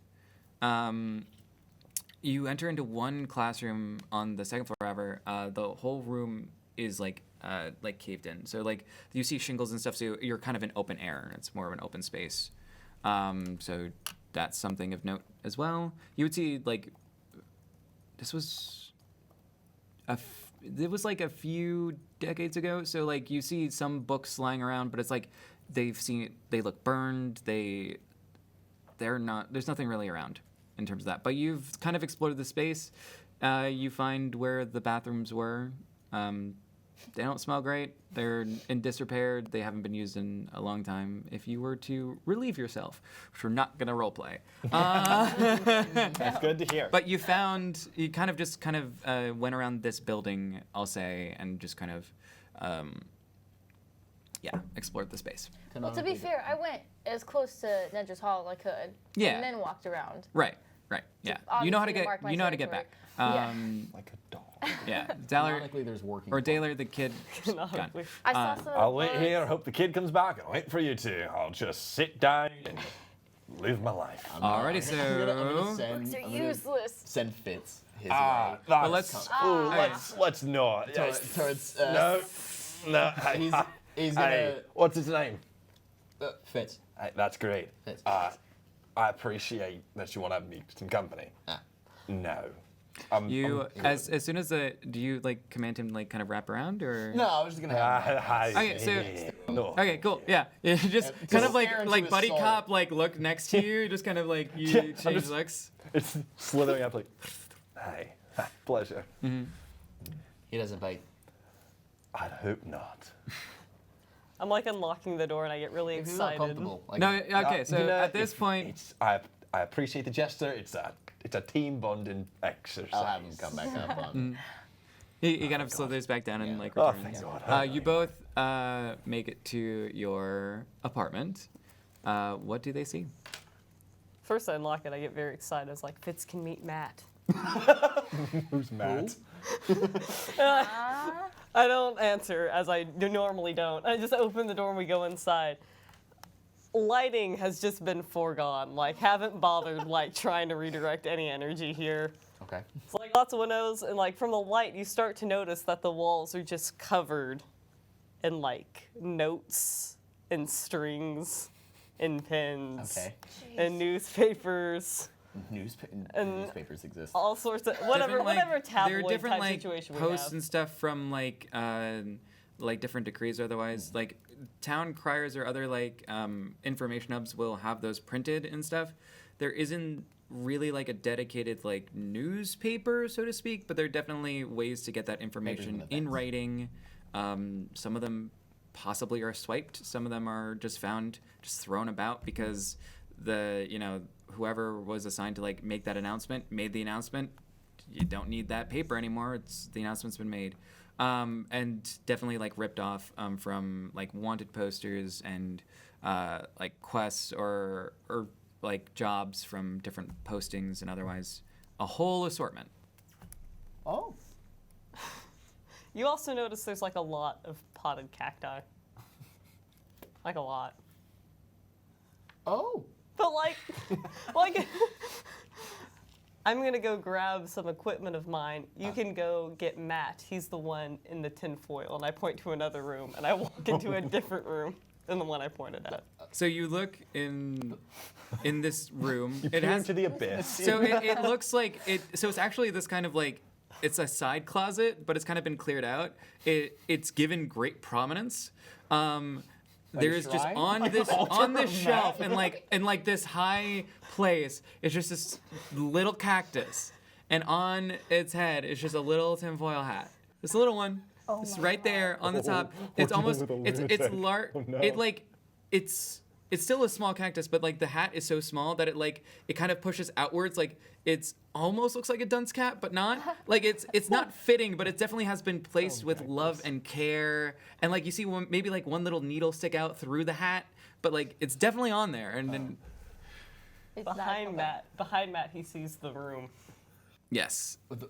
You enter into one classroom on the second floor. However, the whole room is like caved in. So like you see shingles and stuff. So you're kind of in open air. It's more of an open space. So that's something of note as well. You would see like this was it was like a few decades ago. So like you see some books lying around, but it's like they look burned. They're not. There's nothing really around in terms of that. But you've kind of explored the space. You find where the bathrooms were. They don't smell great. They're in disrepair. They haven't been used in a long time. If you were to relieve yourself, which we're not gonna roleplay. That's good to hear. But you kind of went around this building, I'll say, and just kind of, explored the space. Well, to be fair, I went as close to Nedra's Hall as I could. Yeah. And then walked around. Right. Yeah. You know how to obviously get. mark my You know how to get back. territory. Like a dog. Yeah. Dalor Canonically, there's working. or Dalor, the kid. Gone. I saw some I'll wait books. here. Hope the kid comes back. I'll wait for you two. I'll just sit down and live my life. Alrighty, I'm so gonna send. Books are I'm gonna useless. Send Fitz his Ah, way. that's, let's- ooh, let's not. Towards No. he's gonna Hey, what's his name? Fitz. Hey, that's great. Fitz. I appreciate that you want to have me some company. Ah. No. you as soon as do you like command him to like kind of wrap around or? No, I was just gonna have. Okay, so- no. Okay, cool. Yeah, just kind of stare into like his buddy soul. cop like look next to you, just kind of like you Yeah, I'm change just- looks. It's slithering up like, hey, pleasure. He doesn't bite. I'd hope not. I'm like unlocking the door and I get really If he's not excited. comfortable. Like, No, okay. So You know, at this if point, it's, I appreciate the gesture. It's a team bonding exercise. I'll have him come back up on. he kind of slithers back down and Yeah. like Oh, returns. thank God. You both make it to your apartment. What do they see? First I unlock it, I get very excited. I was like, Fitz can meet Matt. Who's Matt? I don't answer as I normally don't. I just open the door and we go inside. Lighting has just been foregone. Like, haven't bothered like trying to redirect any energy here. Okay. It's like lots of windows, and like from the light, you start to notice that the walls are just covered in like notes and strings and pens Okay. and newspapers, Newspapers exist. all sorts of whatever Different, like, whatever there are tabloid different type like situation we posts have. and stuff from like different decrees or otherwise. Like town criers or other like information hubs will have those printed and stuff. There isn't really like a dedicated like newspaper, so to speak, but there are definitely ways to get that information and in events. writing. Some of them possibly are swiped. Some of them are just found, just thrown about because whoever was assigned to like make that announcement made the announcement. You don't need that paper anymore. The announcement's been made. And definitely like ripped off from like wanted posters and like quests or like jobs from different postings and otherwise a whole assortment. Oh. You also notice there's like a lot of potted cacti. Like a lot. Oh. But like I'm gonna go grab some equipment of mine. You can go get Matt. He's the one in the tinfoil, and I point to another room, and I walk into a different room than the one I pointed at. So you look in this room. You It peer has into the abyss. so it looks like it. So it's actually this kind of like it's a side closet, but it's kind of been cleared out. It's given great prominence. There's just shrine? on this on this shelf and like this high place. It's just this little cactus, and on its head is just a little tinfoil hat. This little one. It's right there on the top. It's almost with a it's lunatic. large. Oh, no. It like it's still a small cactus, but like the hat is so small that it kind of pushes outwards. Like it's almost looks like a dunce cap, but not. Like it's not fitting, but it definitely has been placed with love and care. And like you see maybe like one little needle stick out through the hat, but like it's definitely on there. And then It's not Behind coming. Matt, he sees the room. yes, The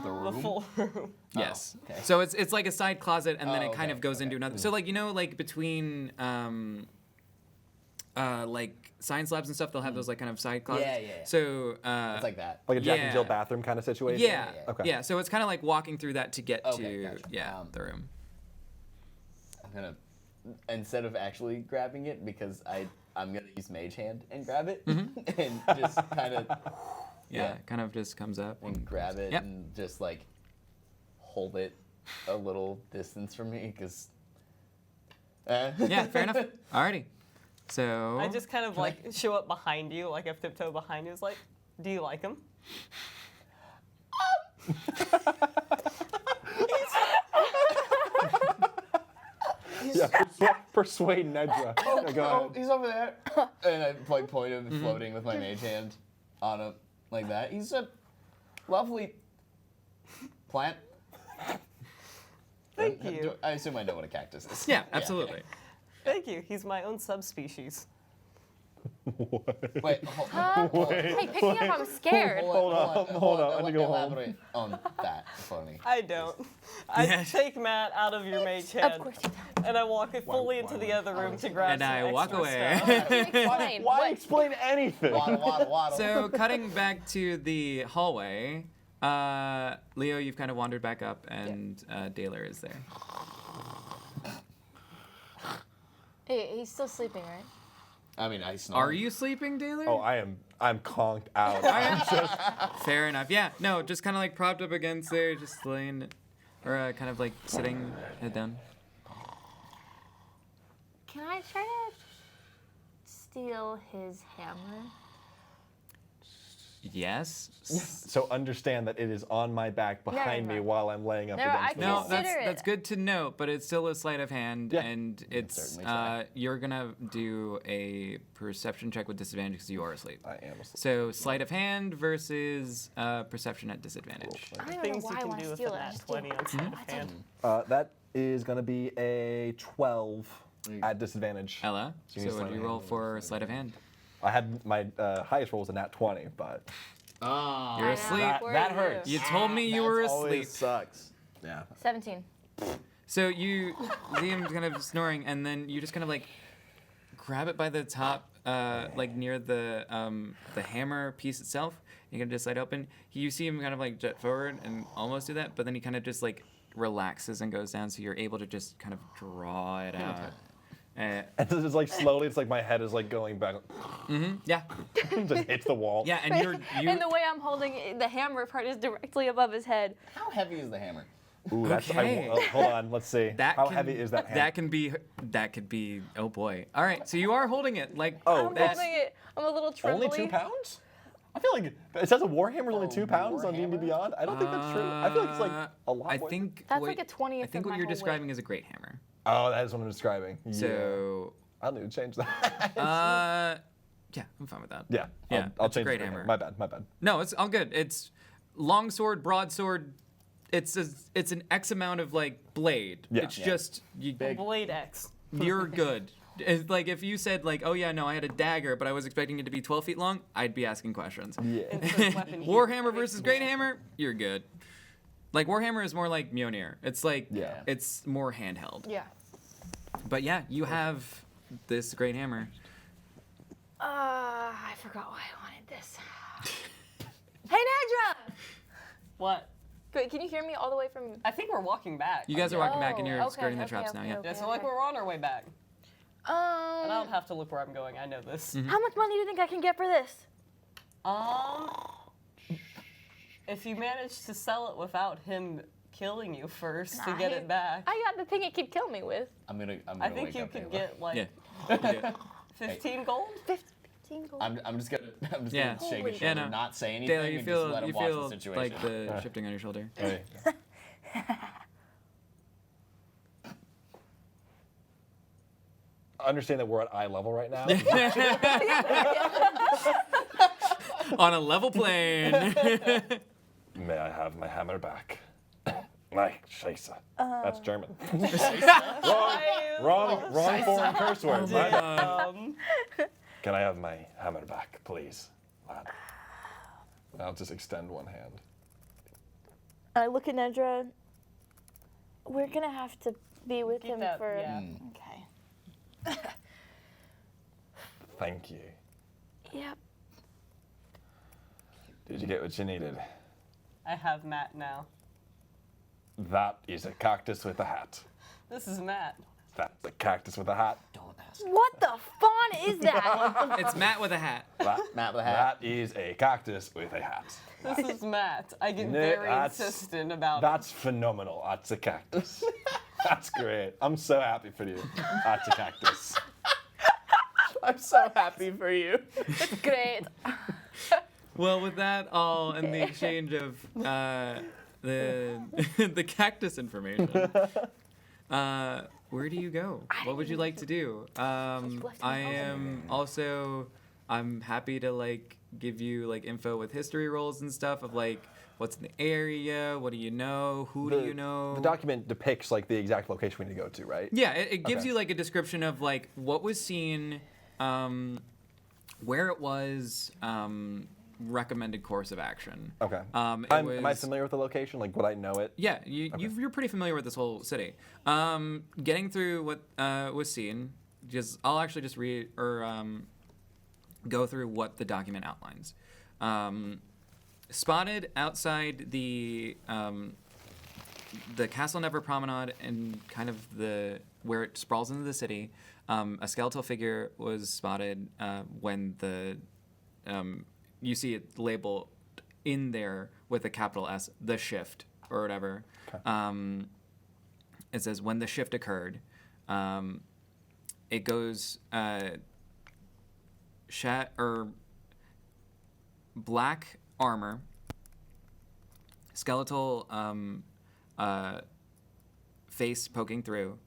The room. full room. yes. okay. So it's like a side closet, and then Oh, it kind okay, of goes into okay. another. So like like between like science labs and stuff, they'll have those like kind of side closets. Yeah, yeah, yeah. So It's like that. Like a Jack and Jill Yeah. bathroom kind of situation? yeah, Okay. yeah. So it's kind of like walking through that to get Okay, to gotcha. the room. I'm gonna, instead of actually grabbing it, because I'm gonna use Mage Hand and grab it, and just kind of Yeah, Yeah. it kind of just comes up. and grab it Yep. and just like hold it a little distance from me, because. Yeah, fair enough. Alrighty. So I just kind of like show up behind you, like I tiptoe behind you. It's like, do you like him? Yeah, persuade Nedra. Yeah, go Oh, ahead. he's over there. And I like point him floating with my mage hand on him like that. He's a lovely plant. Thank you. I assume I know what a cactus is. yeah, absolutely. Thank you. He's my own subspecies. Wait, Hey, pick me up. I'm scared. Hold on, I need to go home. Elaborate on that for me. I don't. I Yeah. take Matt out of your mage hand, Of course you don't. and I walk fully into the other room to grab And some I walk extra away. stuff. Explain. Why explain anything? Waddle. So cutting back to the hallway, Leo, you've kind of wandered back up, and Dalor is there. Hey, he's still sleeping, right? I mean, I snore. Are you sleeping, Dalor? Oh, I'm conked out. I'm just, Fair enough. Yeah. No, just kind of like propped up against there, just laying, or kind of like sitting head down. Can I try to steal his hammer? Yes. so understand that it is on my back behind me mind. while I'm laying up No, I against the can No, wall. Consider that's it. good to note, but it's still a sleight of hand, Yeah. and it's certainly try. you're gonna do a perception check with disadvantage because you are asleep. I am asleep. So sleight of hand versus perception at disadvantage. I don't even Things know you why I can want do to with steal a it. I nat just 20 do. on sleight of hand. That is going to be a 12 at disadvantage. Ella, So you need so what sleight do of you roll hand. for sleight of hand? I had my highest roll was a nat 20, but Ah. You're I know. asleep. Where that are hurts. You told me you were asleep. sucks. Yeah. 17. So you see him kind of snoring, and then you just kind of like grab it by the top, like near the hammer piece itself. You can just slide open. You see him kind of like jet forward and almost do that, but then he kind of just like relaxes and goes down, so you're able to just kind of draw it out. And it's like slowly, it's like my head is like going back, Yeah, just hits the wall. yeah, and And the way I'm holding it, the hammer part is directly above his head. How heavy is the hammer? Ooh, that's, Okay. hold on, let's see. that How can- heavy is that hammer? That could be. Oh boy! All right, so you are holding it like. Oh, I'm that's, holding it. I'm a little trembly. Only 2 pounds? I feel like it says a Warhammer's only 2 pounds on D&D Warhammer? Beyond. I don't think that's true. I feel like it's like a lot I more. think That's what- like a 20th I think of what my you're whole weight. describing is a great hammer. Oh, that is what I'm describing. So, I'll need to change that. yeah, I'm fine with that. yeah. yeah, I'll it's a change great it. hammer. My bad. No, it's all good. It's long sword, broadsword. It's an X amount of like blade. Yeah. It's Yeah. just Blade X. you're good. It's like if you said like, oh yeah, no, I had a dagger, but I was expecting it to be 12 feet long, I'd be asking questions. Yeah. Instant weapon here. Warhammer versus Great Hammer, you're good. Like Warhammer is more like Mjolnir. It's like Yeah. it's more handheld. Yeah. But yeah, you have this Great Hammer. I forgot why I wanted this. Hey, Nedra! What? Wait, can you hear me all the way from? I think we're walking back. You guys are walking back and Oh, you're okay, skirting the okay, traps okay, now. Yeah. okay. Yeah, so like we're on our way back. And I don't Um, have to look where I'm going. I know this. how much money do you think I can get for this? If you manage to sell it without him killing you first to Nah, get it back, I got the thing it could kill me with. I'm gonna I think wake you up could Ayla. get like Yeah. Yeah. 15 gold. 15 gold. I'm just gonna Yeah. shake Holy his Yeah, shoulder, no. not say anything, Taylor, you and just let feel him watch the situation. like the shifting on your shoulder. Hey. Understand that we're at eye level right now. On a level plane. May I have my hammer back? My Scheiße. That's German. wrong foreign curse word. My bad. Can I have my hammer back, please, lad? I'll just extend one hand. I look at Nedra. We're gonna have to be with Keep him that- for. yeah. Okay. Thank you. Yep. Did you get what you needed? I have Matt now. That is a cactus with a hat. This is Matt. That's a cactus with a hat. Don't ask. What the font is that? It's Matt with a hat. Matt with a hat. That is a cactus with a hat. This is Matt. I get No, very that's- insistent about it. That's phenomenal. That's a cactus. That's great. I'm so happy for you. That's a cactus. I'm so happy for you. Great. Well, with that all and the exchange of the the cactus information, where do you go? What would you like to do? I am also. I'm happy to like give you like info with history rolls and stuff of like what's in the area, what do you know, who do you know. The document depicts like the exact location we need to go to, right? Yeah, it gives Okay. you like a description of like what was seen where it was recommended course of action. Okay. It Am I was- familiar with the location? Like, would I know it? Yeah, you're pretty familiar with this whole city. Getting through what was seen, I'll actually just read or go through what the document outlines. Spotted outside the Castle Never Promenade and kind of where it sprawls into the city, a skeletal figure was spotted when you see it labeled in there with a capital S, the shift or whatever. Okay. It says when the shift occurred. It goes black armor, skeletal face poking through.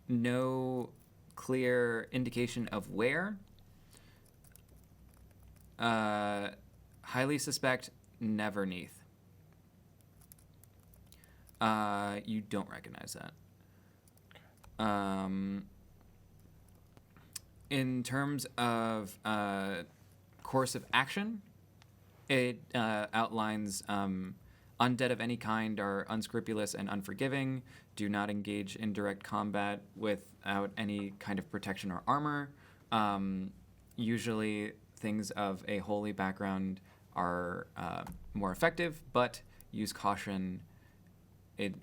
No clear indication of where. Highly suspect Neverneath. You don't recognize that. In terms of course of action, it outlines undead of any kind are unscrupulous and unforgiving, do not engage in direct combat without any kind of protection or armor. Usually things of a holy background are more effective, but use caution.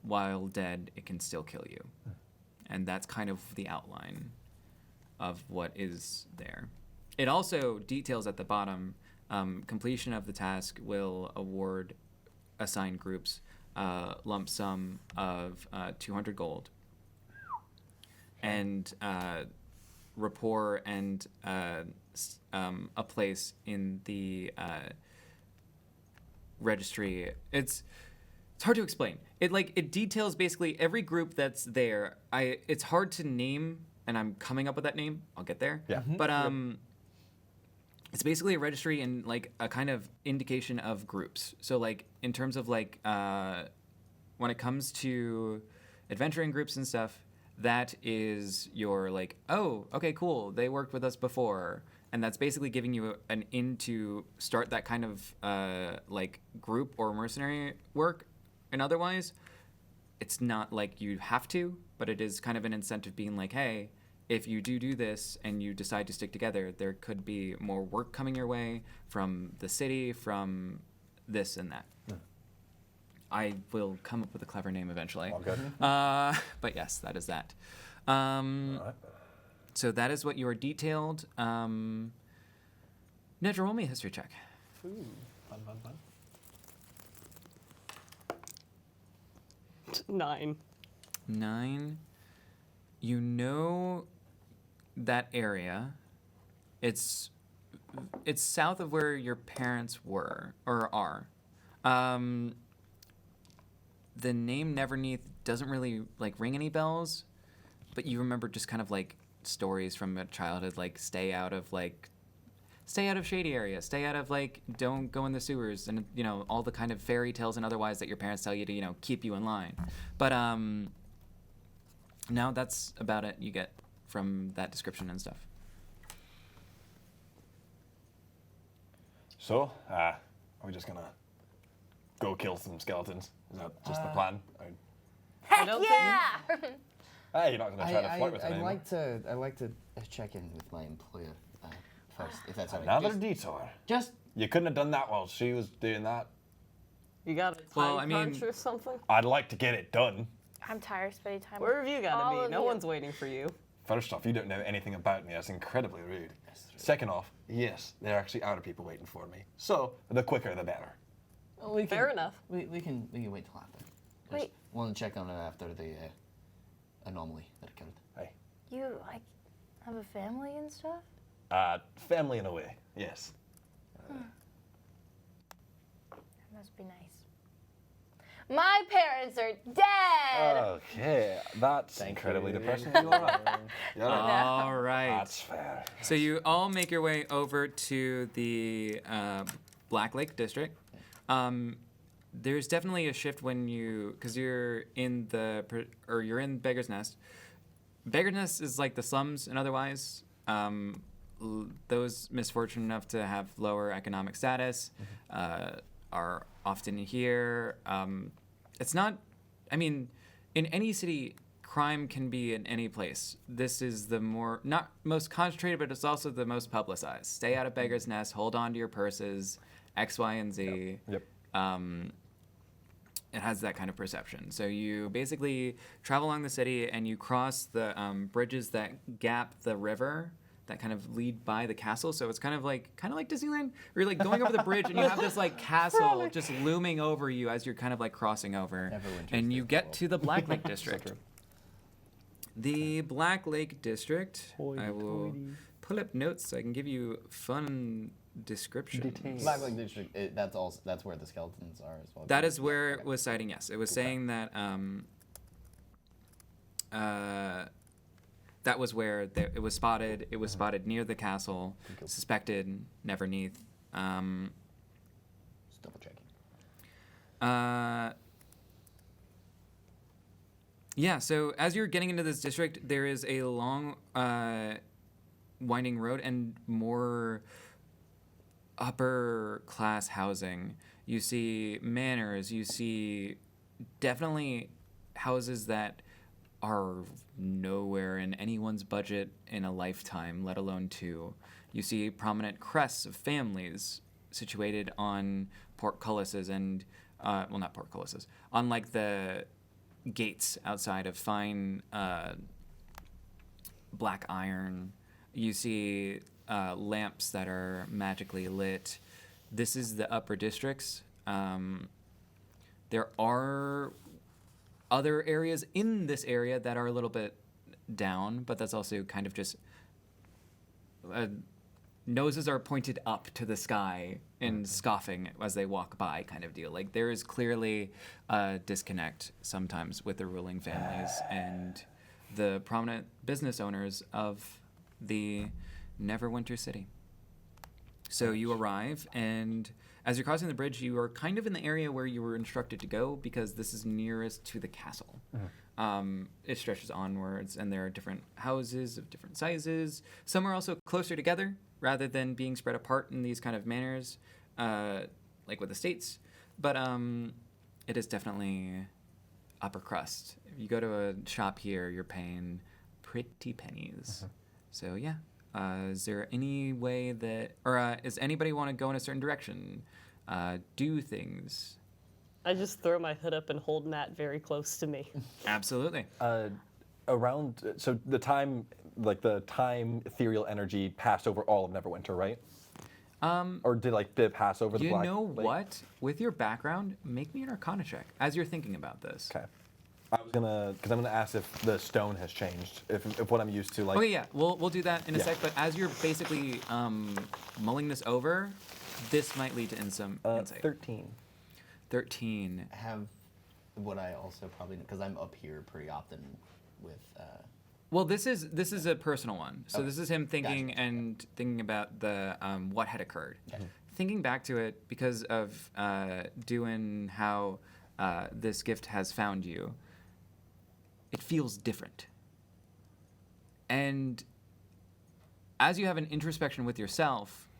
While dead, it can still kill you. And that's kind of the outline of what is there. It also details at the bottom, completion of the task will assign groups lump sum of 200 gold and rapport and a place in the registry. It's hard to explain. It details basically every group that's there. It's hard to name, and I'm coming up with that name. I'll get there. Yeah. But it's basically a registry and like a kind of indication of groups. So like in terms of like when it comes to adventuring groups and stuff, that is your like, oh, okay, cool. They worked with us before. And that's basically giving you an in to start that kind of like group or mercenary work. And otherwise, it's not like you have to, but it is kind of an incentive being like, hey, if you do this and you decide to stick together, there could be more work coming your way from the city, from this and that. I will come up with a clever name eventually. All good. But yes, that is that. All right. So that is what you are detailed. Nedra, roll me a history check. Ooh, fun. 9. 9. You know that area. It's south of where your parents were or are. The name Neverneath doesn't really like ring any bells, but you remember just kind of like stories from your childhood, like stay out of shady areas, stay out of like, don't go in the sewers, and you know all the kind of fairy tales and otherwise that your parents tell you to keep you in line. But now that's about it you get from that description and stuff. So, are we just gonna go kill some skeletons? Is that just the plan? Heck don't yeah! Hey, you're not gonna try to flirt with them I'd anymore. like to check in with my employer first, if that's all right. Another Just- detour. Just You couldn't have done that while she was doing that. You got a time Well, I mean- crunch or something? I'd like to get it done. I'm tired spending time Where have with you got all to be? of No you. one's waiting for you. First off, you don't know anything about me. That's incredibly rude. Second off, yes, there actually are people waiting for me. So, the quicker the better. we can, Fair enough. We can wait till after. Just Wait. want to check on it after the anomaly that occurred. Hey. You like have a family and stuff? Family in a way, yes. That must be nice. My parents are dead. Okay, that's Thank incredibly you. depressing. You all right? You all right? All right. That's fair. So you all make your way over to the Black Lake district. There's definitely a shift when because you're in you're in Beggar's Nest. Beggar's Nest is like the slums and otherwise, those misfortunate enough to have lower economic status are often here. It's not, I mean, in any city, crime can be in any place. This is the not most concentrated, but it's also the most publicized. Stay out of Beggar's Nest, hold on to your purses, X, Y, and Z. Yep. It has that kind of perception. So you basically travel along the city and you cross the bridges that gap the river that kind of lead by the castle. So it's kind of like Disneyland, where you're like going over the bridge and you have this like castle just looming over you as you're kind of like crossing over. Neverwinter's And you Disney get World. to the Black Lake District. The Black Lake District, I will pull up notes so I can give you fun descriptions. Details. Black Lake District. That's where the skeletons are as well. That is where it was citing, yes. It was saying that that was where it was spotted. It was spotted near the castle, suspected Neverneath. Just double checking. Yeah, so as you're getting into this district, there is a long, winding road and more upper class housing. You see manors, you see definitely houses that are nowhere in anyone's budget in a lifetime, let alone two. You see prominent crests of families situated on portcullises and, well, not portcullises, on like the gates outside of fine black iron. You see lamps that are magically lit. This is the upper districts. There are other areas in this area that are a little bit down, but that's also kind of just noses are pointed up to the sky and scoffing as they walk by kind of deal. Like there is clearly a disconnect sometimes with the ruling families and the prominent business owners of the Neverwinter city. So you arrive, and as you're crossing the bridge, you are kind of in the area where you were instructed to go because this is nearest to the castle. It stretches onwards, and there are different houses of different sizes. Some are also closer together rather than being spread apart in these kind of manners, like with estates. But it is definitely upper crust. If you go to a shop here, you're paying pretty pennies. So yeah. Is there any way that, or does anybody want to go in a certain direction? Do things? I just throw my hood up and hold Matt very close to me. Absolutely. So the time ethereal energy passed over all of Neverwinter, right? Or did it pass over the You Black know Lake? what? With your background, make me an Arcana check as you're thinking about this. Okay. Because I'm gonna ask if the stone has changed, if what I'm used to, like. Okay, yeah, we'll do that in a Yeah. sec. But as you're basically mulling this over, this might lead to some insight. 13. 13. Have what I also probably because I'm up here pretty often with. Well, this is a personal one. So Okay. this is him thinking Gotcha. and thinking about the what had occurred. Okay. Thinking back to it because of doing how this gift has found you. It feels different. And as you have an introspection with yourself,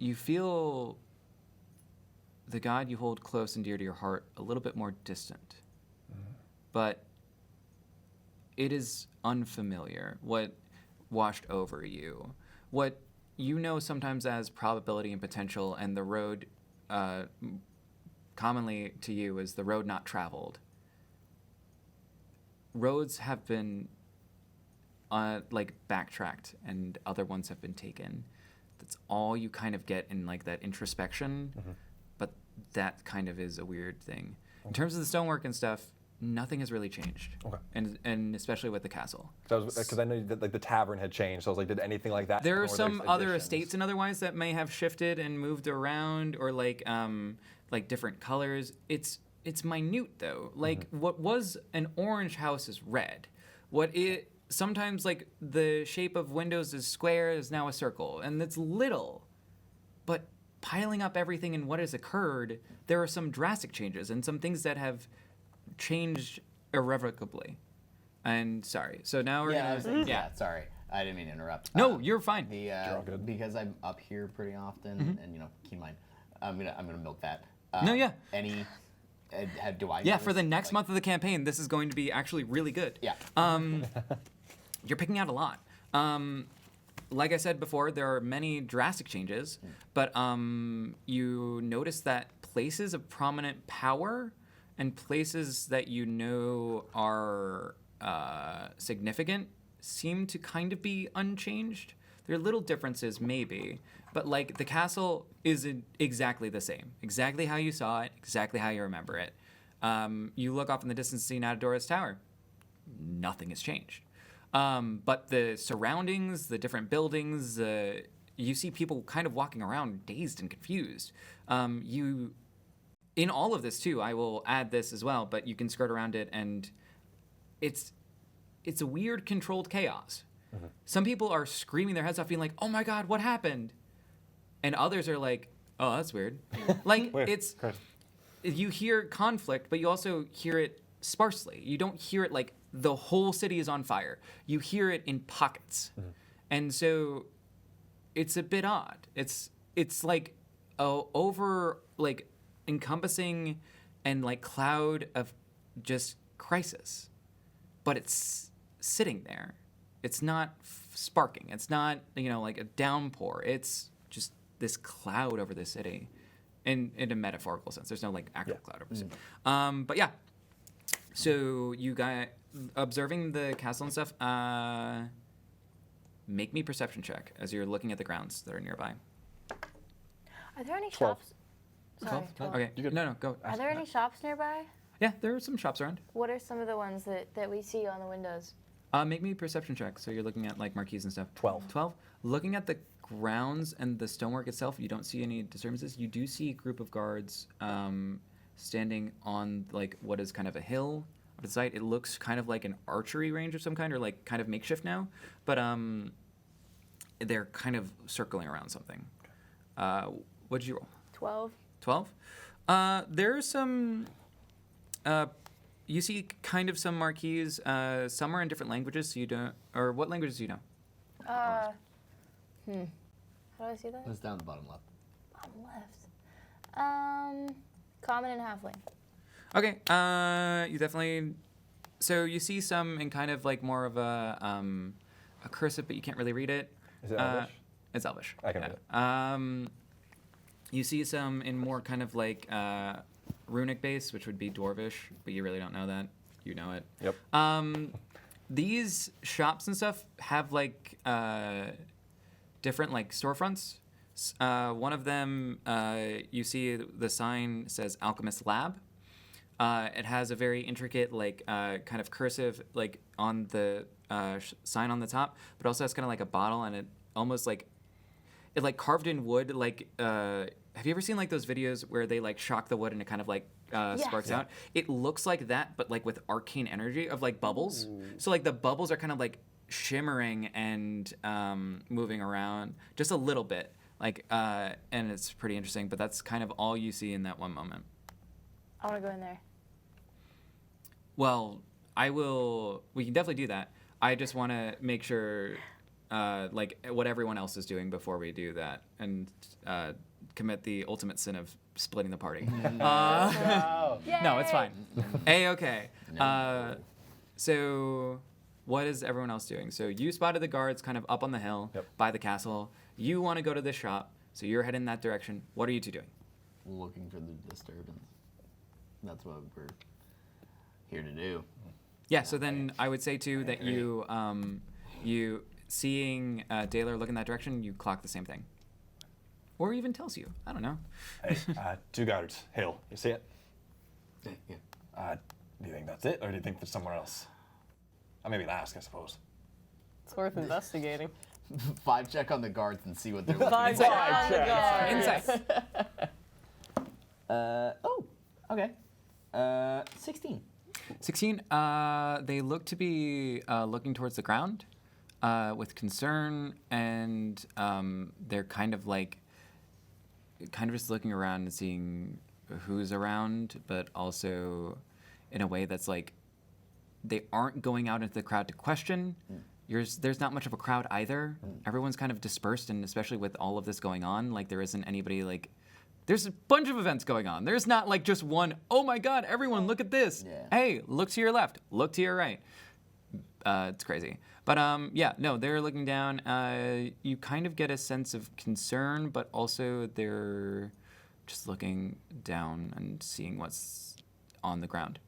you feel the God you hold close and dear to your heart a little bit more distant. But it is unfamiliar, what washed over you. What you know sometimes as probability and potential, and the road commonly to you is the road not traveled. Roads have been backtracked and other ones have been taken. That's all you kind of get in that introspection, but that kind of is a weird thing. In terms of the stonework and stuff, nothing has really changed. Okay. And especially with the castle. Because I know that the tavern had changed, so I was like, did anything like that? There happen, are or some there's other additions? estates and otherwise that may have shifted and moved around, or different colors. It's minute though. What was an orange house is red. Sometimes the shape of windows is square is now a circle, and it's little. But piling up everything in what has occurred, there are some drastic changes and some things that have changed irrevocably. And sorry. So now we're Yeah, I gonna was like, yeah, sorry. I didn't mean to interrupt. No, you're fine. The all good. because I'm up here pretty often, and keep in mind, I'm gonna milk that. No, yeah. Any? Do I? Yeah, notice, for the next like- month of the campaign, this is going to be actually really good. Yeah. You're picking out a lot. Like I said before, there are many drastic changes, but you notice that places of prominent power and places that you know are significant seem to kind of be unchanged. There are little differences, maybe, but like the castle is exactly the same, exactly how you saw it, exactly how you remember it. You look off in the distance, see Nadadora's tower. Nothing has changed. But the surroundings, the different buildings, you see people kind of walking around dazed and confused. In all of this too, I will add this as well, but you can skirt around it, and it's a weird controlled chaos. Some people are screaming their heads off, being like, "Oh my God, what happened?" And others are like, "Oh, that's weird." Like Weird. it's Crazy. you hear conflict, but you also hear it sparsely. You don't hear it like the whole city is on fire. You hear it in pockets, and so it's a bit odd. It's like over like encompassing and like cloud of just crisis, but it's sitting there. It's not sparking. It's not like a downpour. It's just this cloud over the city, in a metaphorical sense. There's no like actual cloud over the city. But yeah. So you got observing the castle and stuff. Make me perception check as you're looking at the grounds that are nearby. Are there any 12. shops? Sorry, 12. Okay. No, go. Are there any shops nearby? Yeah, there are some shops around. What are some of the ones that we see on the windows? Make me a perception check. So you're looking at like marquees and stuff. 12. 12. Looking at the grounds and the stonework itself, you don't see any disturbances. You do see a group of guards standing on like what is kind of a hill of the site. It looks kind of like an archery range of some kind, or like kind of makeshift now. But they're kind of circling around something. What did you roll? 12. 12. There's some. You see kind of some marquees. Some are in different languages, so you don't. Or what languages do you know? How do I see that? It's down the bottom left. Bottom left. Common and halfling. Okay. You definitely. So you see some in kind of like more of a cursive, but you can't really read it. Is it Elvish? It's Elvish. I can yeah. read it. You see some in more kind of like runic base, which would be Dwarvish, but you really don't know that. You know it. Yep. These shops and stuff have like different like storefronts. One of them, you see the sign says Alchemist Lab. It has a very intricate like kind of cursive like on the sign on the top, but also has kind of like a bottle, and it almost like it like carved in wood. Like have you ever seen like those videos where they like shock the wood and it kind of like sparks out? It looks like that, but like with arcane energy of like bubbles. So like the bubbles are kind of like shimmering and moving around just a little bit, like and it's pretty interesting. But that's kind of all you see in that one moment. I want to go in there. Well, we can definitely do that. I just want to make sure like what everyone else is doing before we do that, and commit the ultimate sin of splitting the party. No, it's fine. A-okay. So what is everyone else doing? So you spotted the guards kind of up on the hill by the castle. You want to go to this shop, so you're heading that direction. What are you two doing? Looking for the disturbance. That's what we're here to do. Yeah, so then I would say too that you seeing Dalor look in that direction, you clock the same thing. Or even tells you. I don't know. Hey, 2 guards. Hill. You see it? Yeah. Do you think that's it, or do you think there's somewhere else? Maybe ask, I suppose. It's worth investigating. 5 check on the guards and see what they're looking Five for. on the guard. Insight. Okay. 16. 16. They look to be looking towards the ground with concern, and they're kind of just looking around and seeing who's around, but also in a way that's like they aren't going out into the crowd to question, there's not much of a crowd either. Everyone's kind of dispersed, and especially with all of this going on, like there isn't anybody like. There's a bunch of events going on. There's not like just one. Oh my God! Everyone, look at this. Yeah. Hey, look to your left. Look to your right. It's crazy. But yeah, no, they're looking down. You kind of get a sense of concern, but also they're just looking down and seeing what's on the ground.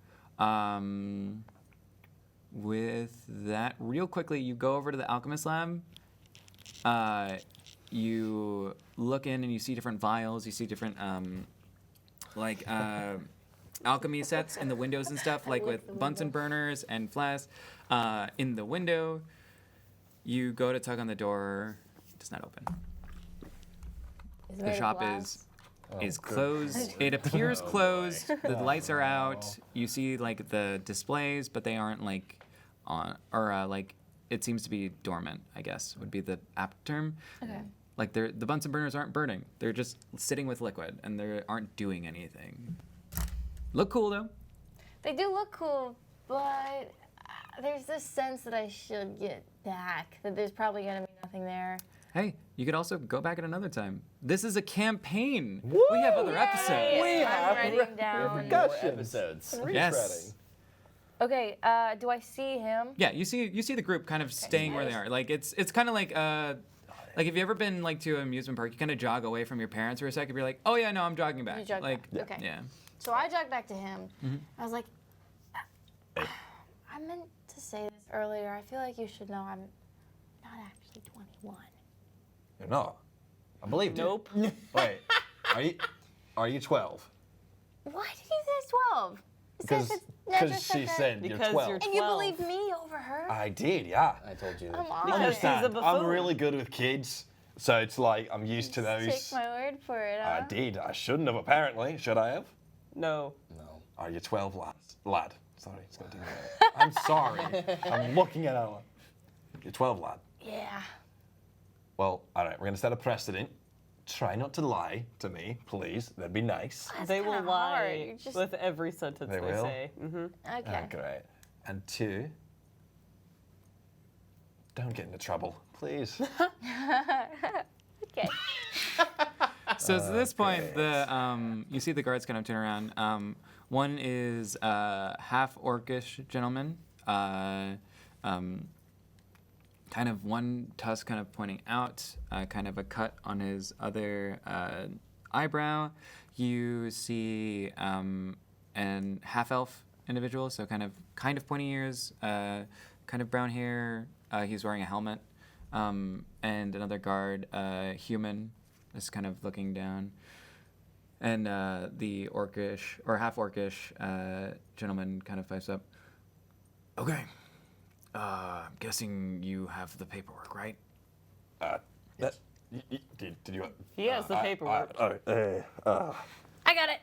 With that, real quickly, you go over to the alchemist lab. You look in and you see different vials. You see different alchemy sets in the windows and stuff, like with Bunsen burners and flasks. In the window, you go to tug on the door. It does not open. The shop is closed. It appears closed. The lights are out. You see like the displays, but they aren't like on, or like it seems to be dormant, I guess would be the apt term. Okay. Like the Bunsen burners aren't burning. They're just sitting with liquid and they aren't doing anything. Look cool though. They do look cool, but there's this sense that I should get back. That there's probably gonna be nothing there. Hey, you could also go back at another time. This is a campaign. We have other episodes. We I'm have writing down. More Discussions. episodes. Yes. Okay. Do I see him? Yeah, you see the group kind of staying where they are. Like it's kind of like if you ever been like to an amusement park, you kind of jog away from your parents for a second. You're like, oh yeah, no, I'm jogging back. You jog like, back. Okay. yeah. So I jogged back to him. I was like, I meant to say this earlier. I feel like you should know I'm not actually 21. You're not. I believed you. Nope. Wait, are you 12? Why did you say 12? It says it's Nedra Because she said you're Because 12. you're And you 12. believe me over her? I did, yeah. I told you. I'm Because honored. she's a Understand. I'm buffoon. really good with kids, so it's like I'm used to Take those. my word for it, I huh? did. I shouldn't have apparently. Should I have? No. No. Are you 12, lad? Sorry, it's gonna do that. I'm sorry. I'm looking at Ella. You're 12, lad. Yeah. Well, all right. We're gonna set a precedent. Try not to lie to me, please. That'd be nice. That's They will kinda hard. lie You're just- with every sentence They they will? say. Mm-hmm. Okay. Great. And 2, don't get into trouble, please. Okay. So at this point, the you see the guards kind of turn around. One is half orcish gentleman, kind of one tusk kind of pointing out, kind of a cut on his other eyebrow. You see an half elf individual, so kind of pointy ears, kind of brown hair. He's wearing a helmet, and another guard, human, is kind of looking down. And the orcish or half orcish gentleman kind of pipes up. Okay. I'm guessing you have the paperwork, right? Did you? He has the paperwork. I got it.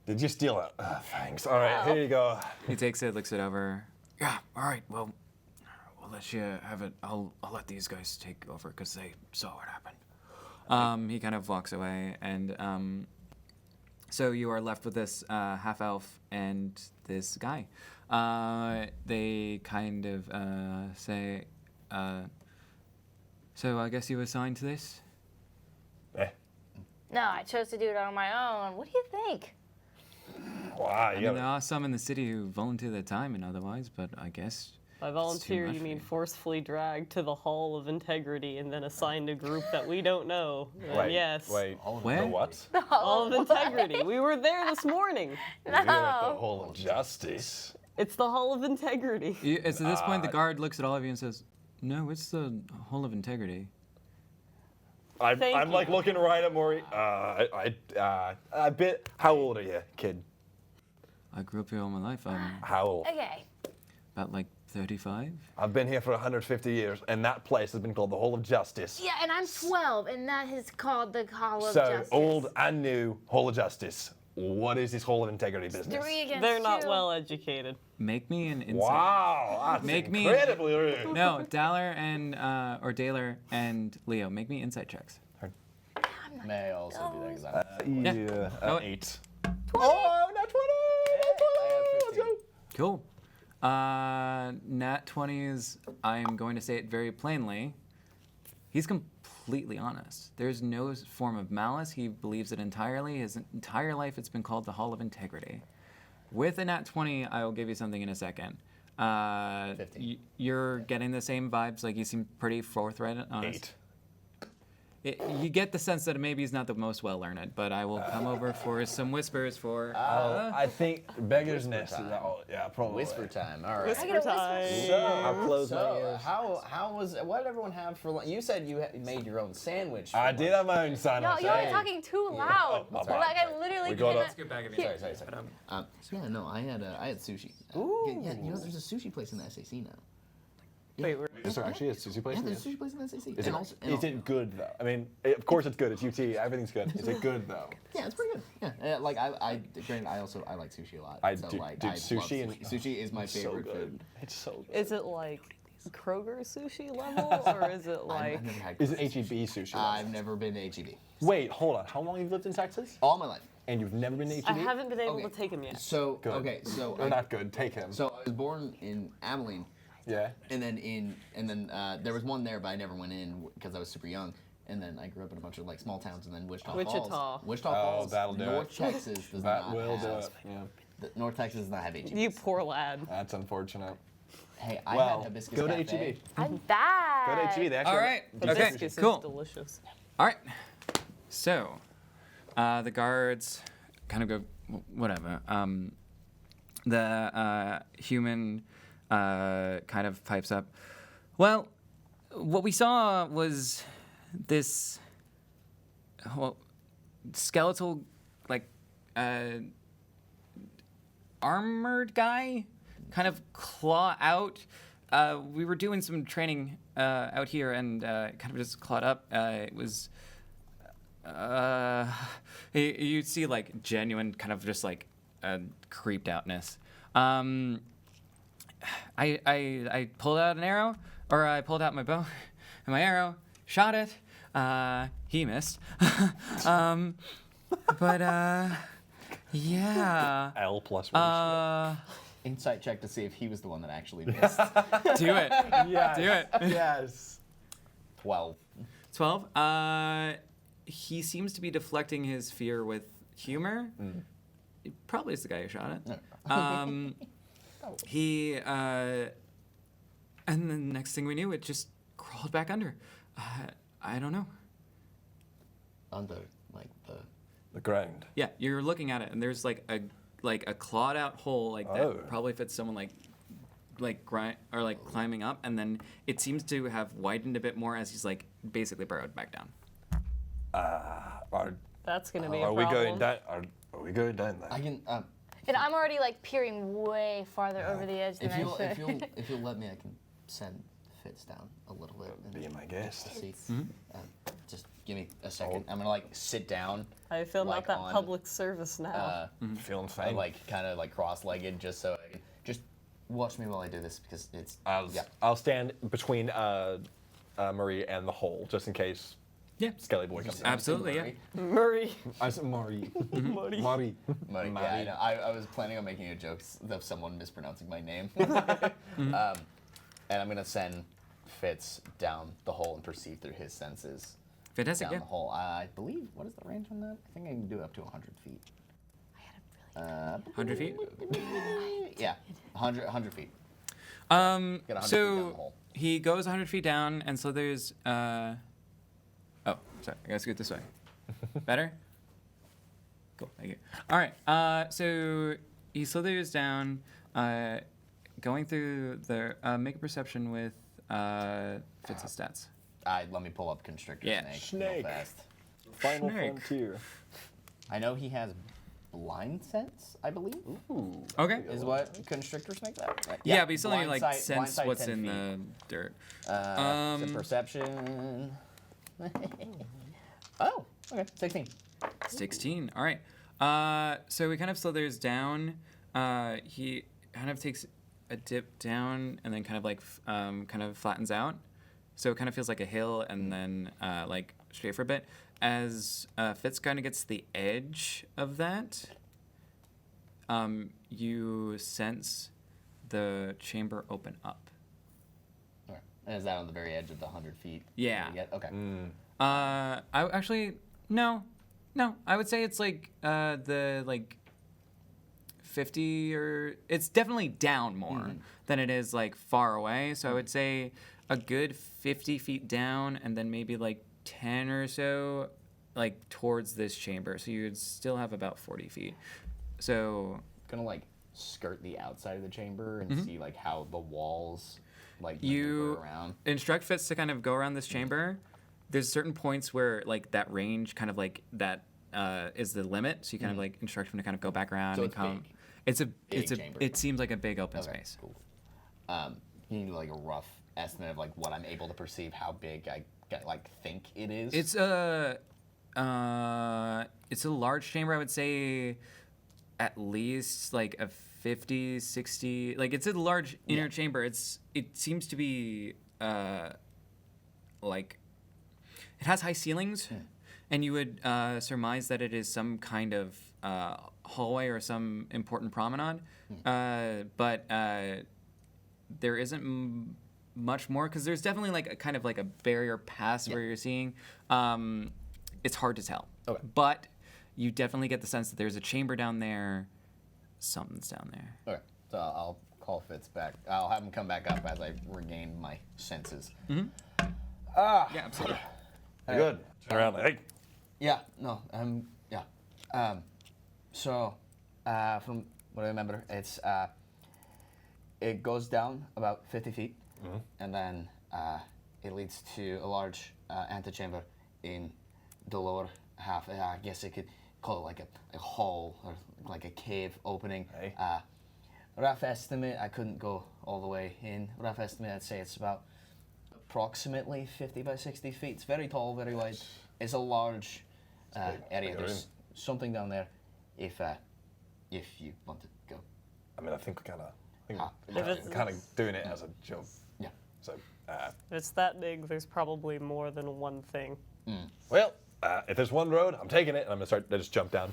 Did you steal it? Thanks. All right, here you go. He takes it, looks it over. Yeah. All right. Well, we'll let you have it. I'll let these guys take over because they saw what happened. He kind of walks away, and so you are left with this half elf and this guy. They kind of say, so I guess you were assigned to this? No, I chose to do it on my own. What do you think? Wow, I mean, there are some in the city who volunteer their time and otherwise, but I guess By too volunteer, much you for mean you. forcefully dragged to the Hall of Integrity and then assigned a group that we don't know. And yes. Wait. Where? The what? Hall of Integrity. We were there this morning. You're like the No. Hall of Justice. It's the Hall of Integrity. At this point, the guard looks at all of you and says, "No, it's the Hall of Integrity." I'm Thank like you. looking right at Mori. A bit. How old are you, kid? I grew up here all my life. I'm How old? Okay. about like 35. I've been here for 150 years, and that place has been called the Hall of Justice. Yeah, and I'm 12, and that is called the Hall of So Justice. old and new Hall of Justice. What is this Hall of Integrity business? 3 against They're not 2. well educated. Make me an insight. Wow, that's Make me- incredibly rude. No, Dalor and Dalor and Leo, make me insight checks. May I also do that because I'm. Yeah. Oh, 8. Oh, not 20! I have 15. Cool. Nat 20s, I am going to say it very plainly. He's completely honest. There's no form of malice. He believes it entirely. His entire life, it's been called the Hall of Integrity. With a Nat 20, I will give you something in a second. 15. You're getting the same vibes. Like, you seem pretty forthright and honest. 8. You get the sense that maybe he's not the most well-learned, but I will come over for some whispers for... I think Beggar's Whisper Nest is time. all, yeah, probably. Whisper time. All right. Whisper get a whisper. time. I'll close my So, ears. how was what did everyone have for lunch? You said you made your own sandwich. For I lunch. did have my own sandwich. Y'all are eh? talking too loud. Oh, Like I literally We got cannot. up. Good bag of Here. Sorry. Yeah, no, I had sushi. Yeah, you know, there's a sushi place in the SAC now. Wait, we're, Is there actually a sushi place? Yeah, in there's a this? sushi place in the SAC. Is, And it, also- is it good though? I mean, of course it's good. It's UT. Everything's good. Is it good though? Yeah, it's pretty good. Yeah, like granted, I like sushi a lot. I so do- like, dude, I sushi love and- sushi. Sushi is my So favorite good. food. It's so good. is it like Kroger sushi level, or is it like? I've never had. Is it HEB sushi? I've never been to HEB. Wait, hold on. How long have you lived in Texas? All my life. And you've never been to HEB? I haven't been able Okay. to take him yet. So Good. okay, so They're not good. Take him. so I was born in Abilene, Yeah. and then there was one there, but I never went in because I was super young. And then I grew up in a bunch of like small towns, and then Wichita Wichita. Falls. Wichita Oh, Falls. that'll do North it. Texas does That not will have. do it. Yeah. North Texas does not have HEB. You poor lad. That's unfortunate. Hey, I Well, had hibiscus go to cafe. HEB. I'm bad. Go to HEB. They actually All right. have Okay. Hibiscus Cool. is delicious. All right. So, the guards kind of go, whatever. The human kind of pipes up. Well, what we saw was this skeletal, like, armored guy kind of claw out. We were doing some training out here and kind of just clawed up. It was... you'd see like genuine kind of just like creeped outness. I pulled out an arrow, or I pulled out my bow and my arrow, shot it. He missed. But yeah. L plus ratio. Insight check to see if he was the one that actually missed. Do it. Yes. Do it. Yes. 12. 12. He seems to be deflecting his fear with humor. It probably is the guy who shot it. He, and then the next thing we knew, it just crawled back under. I don't know. Under like The ground. Yeah, you're looking at it, and there's like a clawed out hole like Oh. that probably fits someone like grind or like climbing up, and then it seems to have widened a bit more as he's like basically burrowed back down. Are, That's gonna be a are problem. we going down? Are we going down there? I can. And I'm already like peering way farther over the edge than If I you'll should. if you'll let me, I can send Fitz down a little bit. And Be my guest. see. Mm-hmm. Just give me a second. I'm gonna like sit down, I feel like not that on, public service now. Feeling fine. like kind of like cross-legged, just so I can Just watch me while I do this because it's. I'll stand between Murray and the hole just in case Yeah. Skelly Boy comes in. Absolutely, yeah. Murray. I said Murray. Murray. Murray. Like, yeah, Murray. I know. I was planning on making a joke of someone mispronouncing my name. And I'm gonna send Fitz down the hole and perceive through his senses Fantastic, down yeah. the hole. I believe, what is the range on that? I think I can do up to 100 feet. 100 feet? Yeah, 100 feet. Get 100 feet down the So hole. he goes 100 feet down, and so there's, oh, sorry, I gotta scoot this way. Better? Cool, thank you. All right, so he slithers down, going through the, make a perception with Fitz's stats. Let me pull up Constrictor Yeah. Snake real Snake. fast. Final Snake. frontier. I know he has blind sense, I believe, Okay. is what Constrictor Snake that? Right. Yeah, but he's only blind like sight- blind sense sight what's 10 in feet. the dirt. So perception. Oh, okay, 16. 16. All right. So he kind of slithers down. He kind of takes a dip down and then kind of like kind of flattens out. So it kind of feels like a hill and then like straight for a bit. As Fitz kind of gets to the edge of that, you sense the chamber open up. Okay. And is that on the very edge of the 100 feet? Yeah. Okay. I actually no. I would say it's like the like 50 or it's definitely down more than it is like far away. So I would say a good 50 feet down, and then maybe like 10 or so like towards this chamber. So you would still have about 40 feet. So Gonna like skirt the outside of the chamber and see like how the walls like you maneuver around. instruct Fitz to kind of go around this chamber. There's certain points where like that range kind of like that is the limit. So you kind of like instruct him to kind of go back around So and it's come. big. It's a chamber. it seems like a big open Okay, space. cool. You need like a rough estimate of like what I'm able to perceive, how big I like think it is. It's a large chamber. I would say at least like a 50, 60. Like it's a large inner chamber. It seems to be like it has high ceilings, and you would surmise that it is some kind of hallway or some important promenade. But there isn't much more because there's definitely like a kind of like a barrier past where you're seeing. It's hard to tell. Okay. But you definitely get the sense that there's a chamber down there. Something's down there. Okay, so I'll call Fitz back. I'll have him come back up as I regain my senses. Yeah, absolutely. You're good. Turn around like, hey. Yeah, no, yeah. So, from what I remember, it goes down about 50 feet, and then it leads to a large antechamber in Dalor. I guess I could call it like a hall or like a cave opening. Hey. Rough estimate, I couldn't go all the way in. Rough estimate, I'd say it's about approximately 50 by 60 feet. It's very tall, very wide. It's a large area. big There's room. something down there if you want to go. I mean, I think we're If it's- kind of doing it as a joke. Yeah. So, If it's that big, there's probably more than one thing. well, if there's one road, I'm taking it, and I'm gonna start. I just jump down.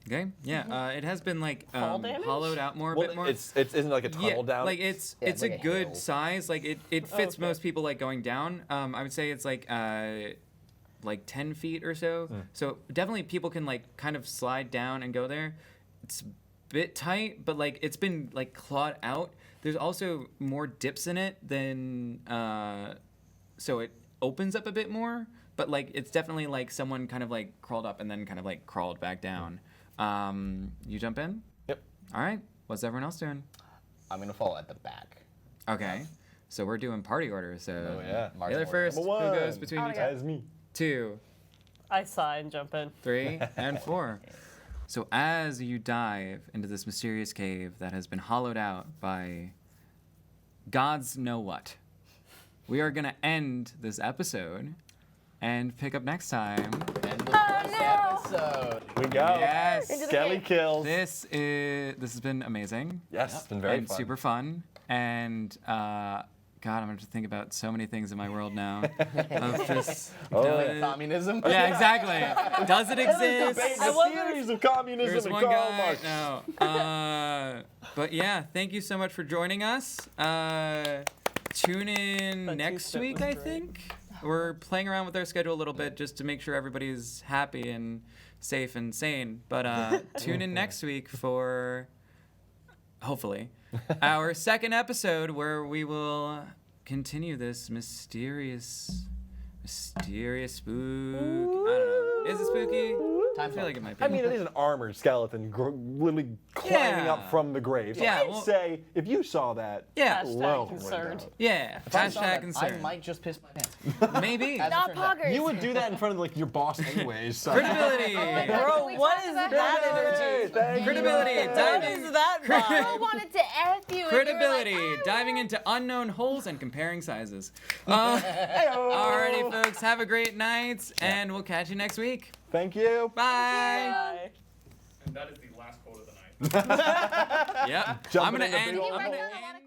Okay. Yeah. It has been like Fall damage? hollowed out more, a well, bit more. it's isn't it like a tunnel yeah, down. like it's Yeah, it's it's a like a good hill. size. Like it fits Okay. most people like going down. I would say it's like 10 feet or so. So definitely people can like kind of slide down and go there. It's a bit tight, but like it's been like clawed out. There's also more dips in it than so it opens up a bit more. But like it's definitely like someone kind of like crawled up and then kind of like crawled back down. You jump in? Yep. All right. What's everyone else doing? I'm gonna follow at the back. Okay. So we're doing party order. So Oh, yeah. Marching Taylor order. first. Number Who goes one. between Oh, you? yeah. That's me. 2, I sigh and jump in. 3, and 4. So as you dive into this mysterious cave that has been hollowed out by gods know what, we are gonna end this episode and pick up next time. And the first episode. We go. Yes. Into the Skelly cave. kills. This has been amazing. Yes, it's been very and fun. super fun. And God, I'm going to think about so many things in my world now. Of just, Communism. yeah, exactly. Does it exist? The series of communism There's and one Karl guy. Marx. No. But yeah, thank you so much for joining us. Tune in That next two-step week, was I great. think. We're playing around with our schedule a little bit just to make sure everybody's happy and safe and sane. But tune in next week for, hopefully, our second episode where we will continue this mysterious spook. I don't know. Is it spooky? I feel like it might be. I mean, it is an armored skeleton literally climbing Yeah. up from the grave. So Yeah, I'd well- say if you saw that, Yeah. alone, concerned. Yeah. If I saw Hashtag that, concern. I might just piss my pants. Maybe. As it Not turns out. poggers. you would do that in front of like your boss anyways. So. Credibility. Bro, we what talked is about that Hey, energy? thank you. Credibility. What Diving. is that I vibe? wanted to F you. and you were Credibility. like, Diving into unknown holes and comparing sizes. Alrighty, folks. Have a great night, and we'll catch you next week. Thank you. Bye. Bye. And that is the last quote of the night. Yep. Jumping I'm gonna in the end. big old I'm gonna hole. end